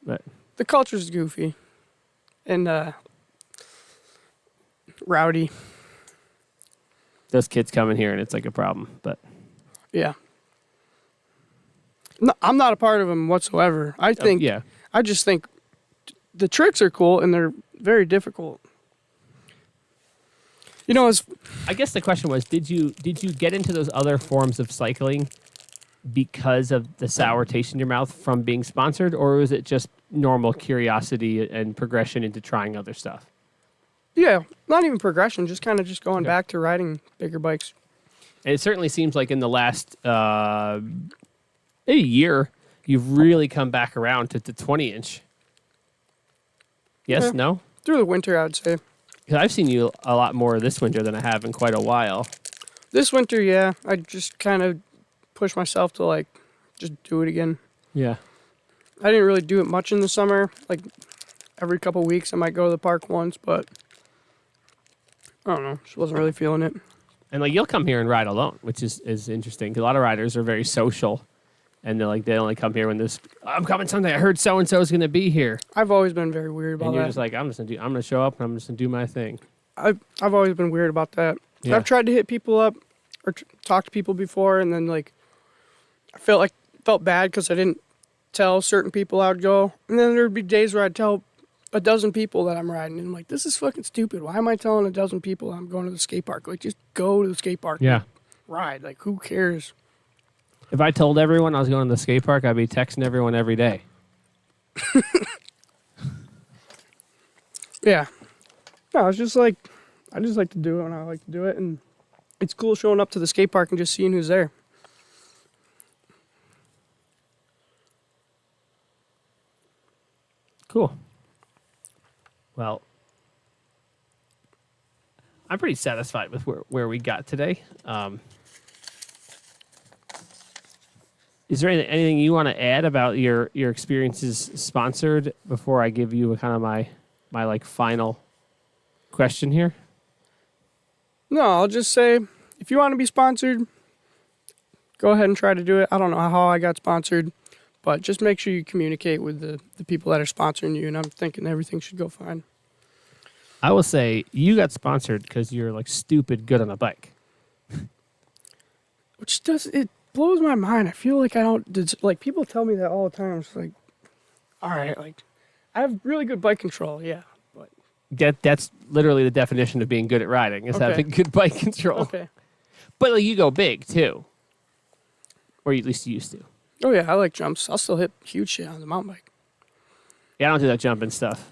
but The culture's goofy and rowdy. those kids come in here and it's like a problem. But Yeah. No, I'm not a part of them whatsoever. I just think the tricks are cool and they're very difficult. You know, I guess the question was, did you get into those other forms of cycling because of the sour taste in your mouth from being sponsored, or was it just normal curiosity and progression into trying other stuff? yeah, not even progression, just kind of just going back to riding bigger bikes. And it certainly seems like in the last maybe year, you've really come back around to the 20-inch. Yes, Yeah. no? Through the winter, I would say. 'Cause I've seen you a lot more this winter than I have in quite a while. This winter, yeah, I just kind of pushed myself to like just do it again. Yeah. I didn't really do it much in the summer. Like every couple weeks, I might go to the park once, but I don't know. Just wasn't really feeling it. And like you'll come here and ride alone, which is interesting. 'Cause a lot of riders are very social, and they only come here when there's I'm coming Sunday. I heard so and so is going to be here, I've always been very weird about and you're that. just like I'm going to show up and I'm just going to do my thing. I've always been weird about that. Yeah. I've tried to hit people up or talk to people before, and then like I felt bad because I didn't tell certain people I'd go, and then there'd be days where I'd tell a dozen people that I'm riding, and I'm like, this is fucking stupid. Why am I telling a dozen people I'm going to the skate park? Like, just go to the skate park. Yeah. And ride. Like, who cares? If I told everyone I was going to the skate park, I'd be texting everyone every day. Yeah. No, it's just like I just like to do it when I like to do it, and it's cool showing up to the skate park and just seeing who's there. Cool. Well, I'm pretty satisfied with where we got today. Is there anything you want to add about your experiences sponsored before I give you a kind of my like final question here? No, I'll just say, if you want to be sponsored, go ahead and try to do it. I don't know how I got sponsored, but just make sure you communicate with the people that are sponsoring you, and I'm thinking everything should go fine. I will say you got sponsored because you're like stupid good on a bike. It blows my mind. I feel like I don't, like, people tell me that all the time. It's like, all right, like, I have really good bike control, yeah, but. That's literally the definition of being good at riding, is Okay. having good bike control. Okay. But like you go big too. Or at least you used to. Oh, yeah, I like jumps. I'll still hit huge shit on the mountain bike. Yeah, I don't do that jumping stuff.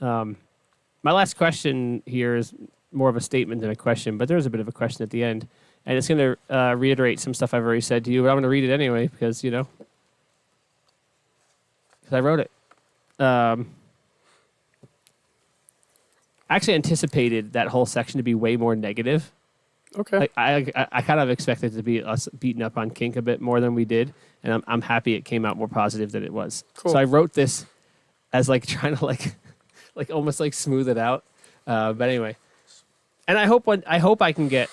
My last question here is more of a statement than a question, but there's a bit of a question at the end. And it's going to reiterate some stuff I've already said to you, but I'm going to read it anyway because, because I wrote it. I actually anticipated that whole section to be way more negative. Okay. Like, I kind of expected it to be us beating up on kink a bit more than we did, and I'm happy it came out more positive than it was. Cool. So I wrote this as like trying to like almost like smooth it out. But anyway, and I hope I can get.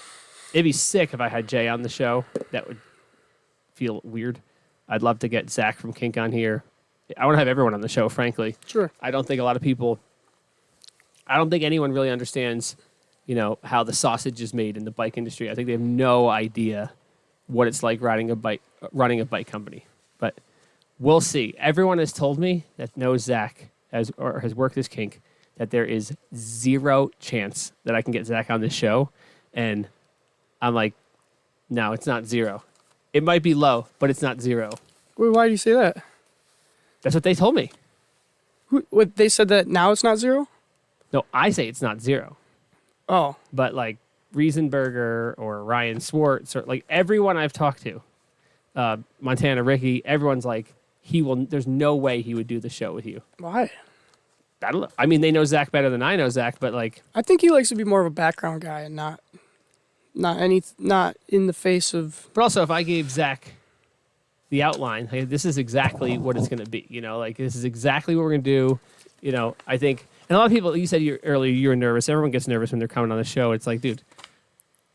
It'd be sick if I had Jay on the show. That would feel weird. I'd love to get Zach from Kink on here. I want to have everyone on the show, frankly. Sure. I don't think anyone really understands how the sausage is made in the bike industry. I think they have no idea what it's like running a bike company. But we'll see. Everyone has told me that knows Zach has worked this kink that there is zero chance that I can get Zach on this show. And I'm like, no, it's not zero. It might be low, but it's not zero. Wait, why do you say that? That's what they told me. What, they said that now it's not zero? No, I say it's not zero. Oh. But like Riesenberger or Ryan Swartz or like everyone I've talked to, Montana Ricky, everyone's like, there's no way he would do the show with you. Why? I don't know. I mean, they know Zach better than I know Zach, but like, I think he likes to be more of a background guy and not in the face of. But also, if I gave Zach the outline, hey, this is exactly what it's going to be. Like this is exactly what we're going to do. I think, and a lot of people, you said earlier you were nervous. Everyone gets nervous when they're coming on the show. It's like, dude,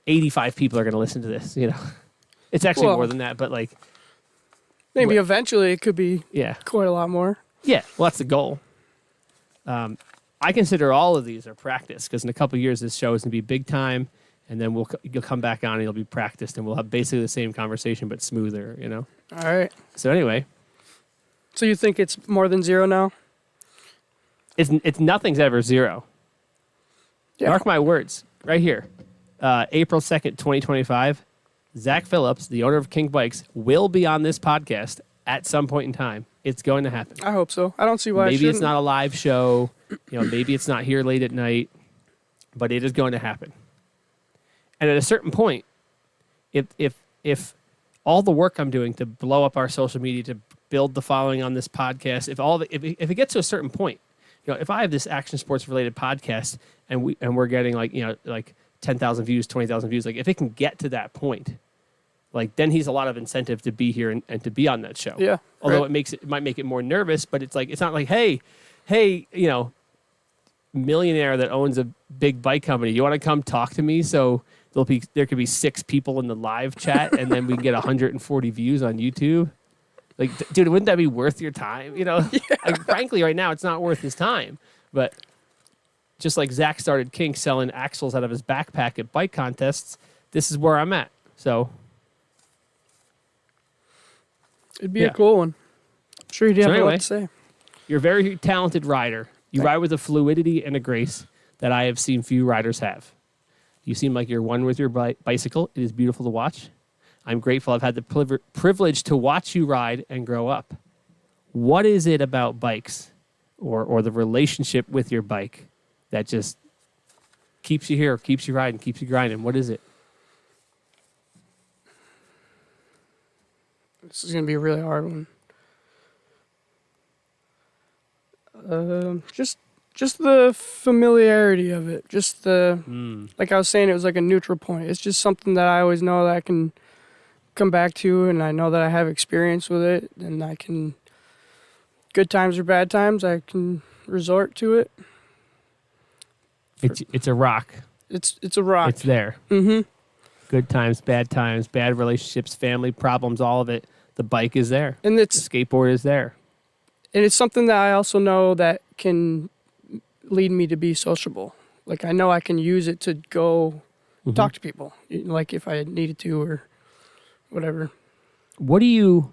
85 people are going to listen to this. It's actually more than that, but like maybe eventually it could be quite a lot more. Yeah, well, that's the goal. I consider all of these are practice because in a couple of years this show is going to be big time. And then you'll come back on and you'll be practiced and we'll have basically the same conversation but smoother, All right. So anyway. So you think it's more than zero now? It's nothing's ever zero. Yeah. Mark my words. Right here. April 2nd, 2025. Zach Phillips, the owner of Kink Bikes, will be on this podcast at some point in time. It's going to happen. I hope so. I don't see why Maybe it shouldn't. It's not a live show. Maybe it's not here late at night. But it is going to happen. And at a certain point, if all the work I'm doing to blow up our social media, to build the following on this podcast, if it gets to a certain point, if I have this action sports related podcast and we're getting like 10,000 views, 20,000 views, like if it can get to that point, like then he's a lot of incentive to be here and to be on that show. Yeah. Although it might make it more nervous, but it's not like, hey, millionaire that owns a big bike company, you want to come talk to me? So there could be 6 people in the live chat, and then we can get 140 views on YouTube. Like, dude, wouldn't that be worth your time? Yeah. Like, frankly, right now it's not worth his time. But just like Zach started kink selling axles out of his backpack at bike contests, this is where I'm at. So it'd be a cool one. I'm sure you'd have a lot to say. You're a very talented rider. You ride with a fluidity and a grace that I have seen few riders have. You seem like you're one with your bicycle. It is beautiful to watch. I'm grateful I've had the privilege to watch you ride and grow up. What is it about bikes or the relationship with your bike that just keeps you here, keeps you riding, keeps you grinding? What is it? This is going to be a really hard one. Just the familiarity of it. Just like I was saying, it was like a neutral point. It's just something that I always know that I can come back to, and I know that I have experience with it, and I can, good times or bad times, I can resort to it. It's a rock. It's a rock. It's there. Mm-hmm. Good times, bad relationships, family problems, all of it. The bike is there. And the skateboard is there. And it's something that I also know that can lead me to be sociable. Like, I know I can use it to go talk to people, like if I needed to or whatever. What are you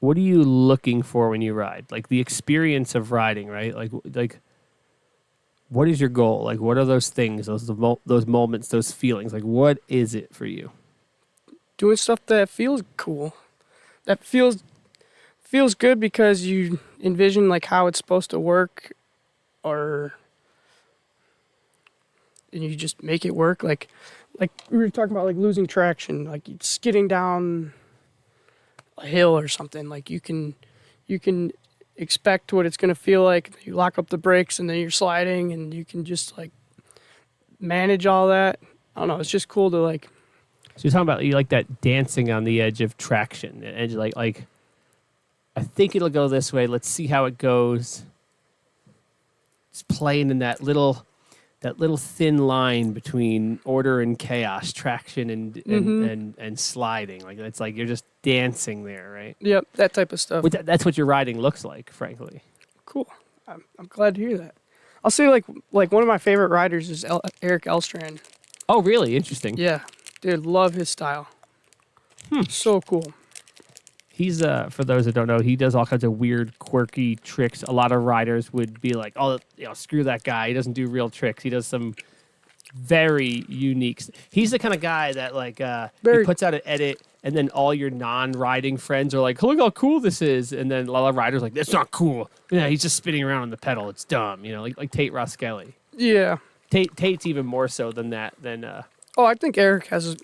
looking for when you ride? Like the experience of riding, right? Like what is your goal? Like, what are those things, those moments, those feelings? Like, what is it for you? Doing stuff that feels cool. That feels good because you envision like how it's supposed to work, and you just make it work. Like we were talking about, like losing traction, like skidding down a hill or something. Like you can expect what it's going to feel like. You lock up the brakes and then you're sliding, and you can just like manage all that. I don't know. It's just cool to like. So you're talking about you like that dancing on the edge of traction, and like I think it'll go this way. Let's see how it goes. It's playing in that little thin line between order and chaos, traction and sliding. Like it's like you're just dancing there, right? Yep, that type of stuff. That's what your riding looks like, frankly. Cool. I'm glad to hear that. I'll say like one of my favorite riders is Eric Elstrand. Oh, really? Interesting. Yeah, dude, love his style. So cool. He's for those that don't know, he does all kinds of weird, quirky tricks. A lot of riders would be like, "Oh, screw that guy. He doesn't do real tricks. He does some very unique." He's the kind of guy that like he puts out an edit, and then all your non-riding friends are like, "Look how cool this is," and then a lot of riders are like, "That's not cool. Yeah, he's just spinning around on the pedal. It's dumb." Like Tate Roskelly. Yeah. Tate's even more so than that. Oh, I think Eric has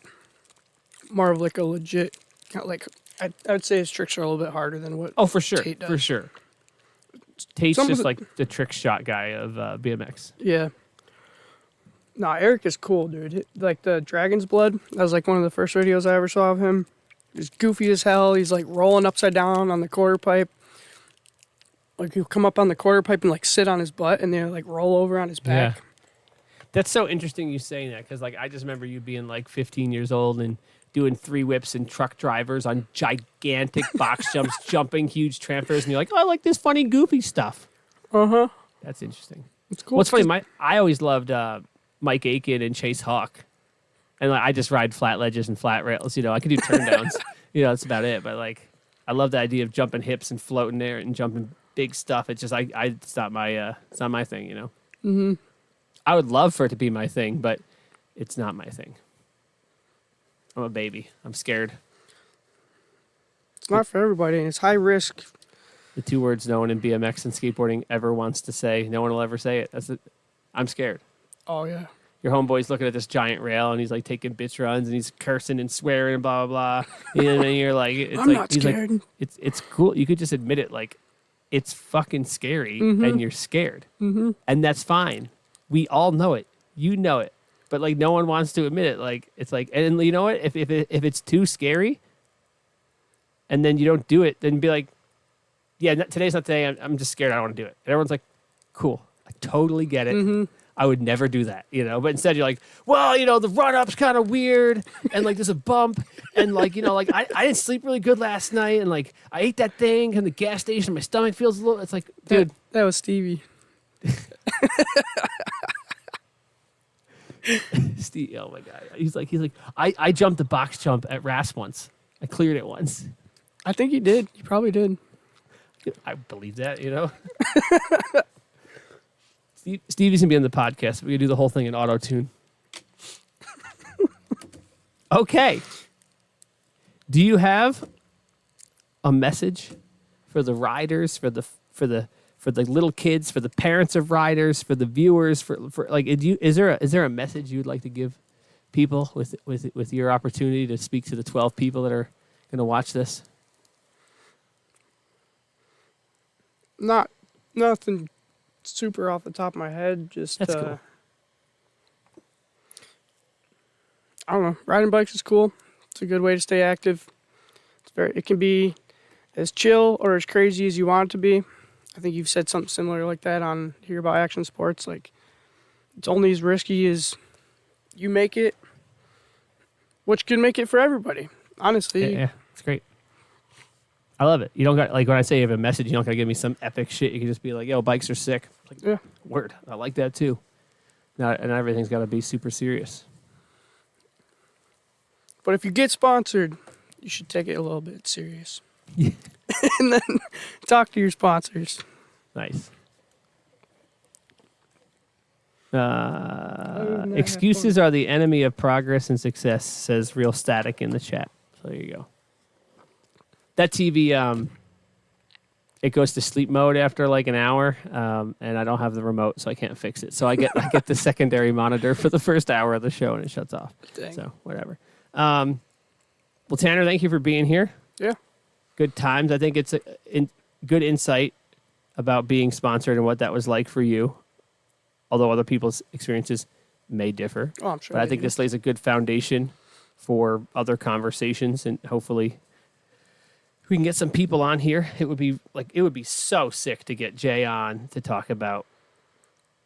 more of like a legit, like I would say his tricks are a little bit harder than what. Oh, for sure, Tate does. for sure. Tate's Some of just the- like the trick shot guy of BMX. Yeah. Nah, Eric is cool, dude. Like the Dragon's Blood, that was like one of the first videos I ever saw of him. He's goofy as hell. He's like rolling upside down on the quarter pipe. Like he'll come up on the quarter pipe and like sit on his butt and then like roll over on his back. Yeah. That's so interesting you saying that, because like I just remember you being like 15 years old and doing 3 whips and truck drivers on gigantic box jumps, jumping huge trampers, and you're like, "Oh, I like this funny, goofy stuff." Uh-huh. That's interesting. It's cool. What's funny, I always loved Mike Aiken and Chase Hawk, and like I just ride flat ledges and flat rails. I could do turn downs. That's about it. But like, I love the idea of jumping hips and floating there and jumping big stuff. It's just it's not my thing. Mm-hmm. I would love for it to be my thing, but it's not my thing. I'm a baby. I'm scared. It's not for everybody, and it's high risk. The 2 words no one in BMX and skateboarding ever wants to say. No one will ever say it. I'm scared. Oh, yeah. Your homeboy's looking at this giant rail, and he's like taking bitch runs, and he's cursing and swearing and blah blah blah. And then you're like, I'm not scared. Like, it's cool. You could just admit it. Like, it's fucking scary, and you're scared, and that's fine. We all know it. You know it. But like no one wants to admit it. Like it's like, and you know what? If it's too scary, and then you don't do it, then be like, yeah, today's not the day. I'm just scared. I don't want to do it. And everyone's like, cool. I totally get it. I would never do that, But instead, you're like, well, the run up's kind of weird, and like there's a bump, and like like I didn't sleep really good last night, and like I ate that thing, and the gas station, my stomach feels a little. It's like, dude, that was Stevie. Steve, oh my god, he's like, I jumped the box jump at RAS once. I cleared it once. I think he did. He probably did. I believe that, Stevie's gonna be on the podcast. We're gonna do the whole thing in auto tune. Okay. Do you have a message for the riders, for the little kids, for the parents of riders, for the viewers, for like, is there a message you would like to give people with your opportunity to speak to the 12 people that are going to watch this? Nothing super off the top of my head. Just That's cool. I don't know. Riding bikes is cool. It's a good way to stay active. It can be as chill or as crazy as you want it to be. I think you've said something similar like that on here about action sports. Like, it's only as risky as you make it, which can make it for everybody. Honestly. Yeah, it's great. I love it. You don't got, like, when I say you have a message, you don't got to give me some epic shit. You can just be like, yo, bikes are sick. Like, yeah. Word. I like that too. Not everything's got to be super serious. But if you get sponsored, you should take it a little bit serious. Yeah. And then talk to your sponsors. Nice. Excuses are the enemy of progress and success, says Real Static in the chat. So there you go. That TV, it goes to sleep mode after like an hour, and I don't have the remote, so I can't fix it. So I get the secondary monitor for the first hour of the show, and it shuts off. Dang. So whatever. Well, Tanner, thank you for being here. Yeah. Good times. I think it's a good insight about being sponsored and what that was like for you, although other people's experiences may differ. Oh, I'm sure. But I think this lays a good foundation for other conversations, and hopefully we can get some people on here. It would be so sick to get Jay on to talk about.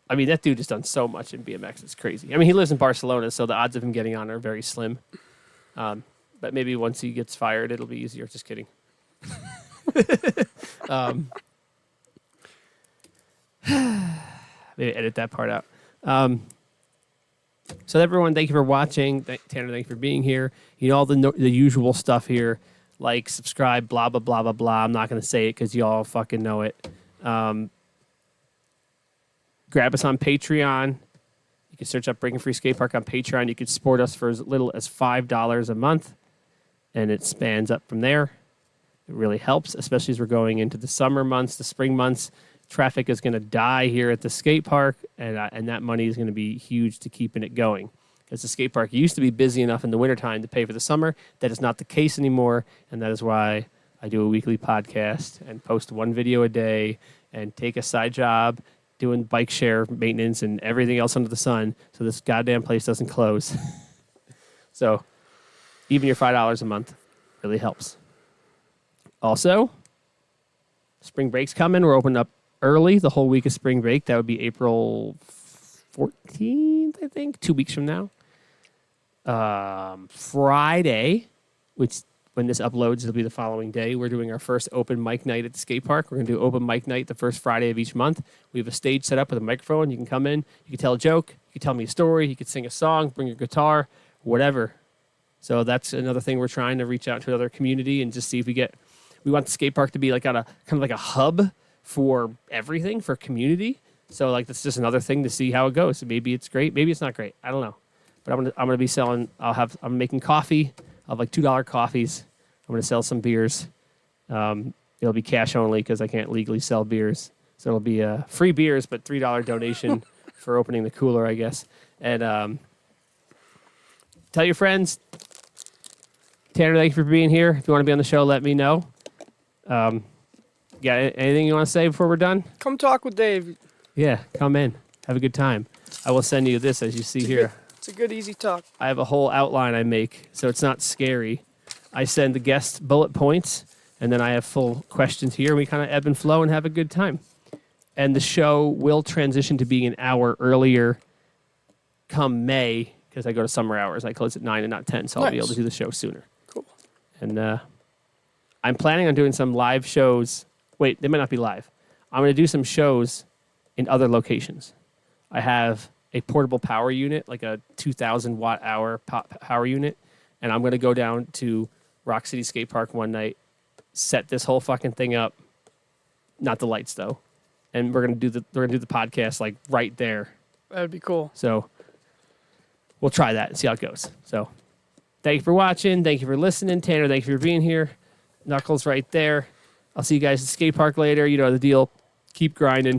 I mean, that dude has done so much in BMX. It's crazy. I mean, he lives in Barcelona, so the odds of him getting on are very slim. But maybe once he gets fired, it'll be easier. Just kidding. Maybe edit that part out. So everyone, thank you for watching. Tanner, thank you for being here. You know all the usual stuff here, like, subscribe, blah, blah, blah, blah, blah. I'm not going to say it because you all fucking know it. Grab us on Patreon. You can search up Breaking Free Skate Park on Patreon. You can support us for as little as $5 a month, and it spans up from there. It really helps, especially as we're going into the summer months, the spring months. Traffic is going to die here at the skate park, and that money is going to be huge to keeping it going. Because the skate park used to be busy enough in the wintertime to pay for the summer. That is not the case anymore, and that is why I do a weekly podcast and post one video a day and take a side job doing bike share maintenance and everything else under the sun so this goddamn place doesn't close. So even your $5 a month really helps. Also, spring break's coming. We're opening up early the whole week of spring break. That would be April 14th, I think, 2 weeks from now. Friday, which when this uploads, it'll be the following day. We're doing our first open mic night at the skate park. We're going to do open mic night the first Friday of each month. We have a stage set up with a microphone. You can come in. You can tell a joke. You can tell me a story. You can sing a song, bring your guitar, whatever. So that's another thing we're trying to reach out to another community and just see if we want the skate park to be like on a kind of like a hub for everything, for community. So like that's just another thing to see how it goes. Maybe it's great. Maybe it's not great. I don't know. But I'm gonna be selling. I'm making coffee. I'll have like $2 coffees. I'm gonna sell some beers. It'll be cash only because I can't legally sell beers. So it'll be free beers, but $3 donation for opening the cooler, I guess. And tell your friends. Tanner, thank you for being here. If you want to be on the show, let me know. Got anything you want to say before we're done? Come talk with Dave. Yeah, come in. Have a good time. I will send you this as you see here. It's a good, easy talk. I have a whole outline I make, so it's not scary. I send the guests bullet points, and then I have full questions here. We kind of ebb and flow and have a good time. And the show will transition to being an hour earlier come May, because I go to summer hours. I close at 9 and not 10, so I'll be able to do the show sooner. Cool. And I'm planning on doing some live shows. Wait, they might not be live. I'm going to do some shows in other locations. I have a portable power unit, like a 2,000 watt hour power unit, and I'm going to go down to Rock City Skate Park one night, set this whole fucking thing up, not the lights though, and we're going to do the podcast like right there. That'd be cool. So we'll try that and see how it goes. So thank you for watching. Thank you for listening. Tanner, thank you for being here. Knuckles right there. I'll see you guys at the skate park later. You know the deal. Keep grinding.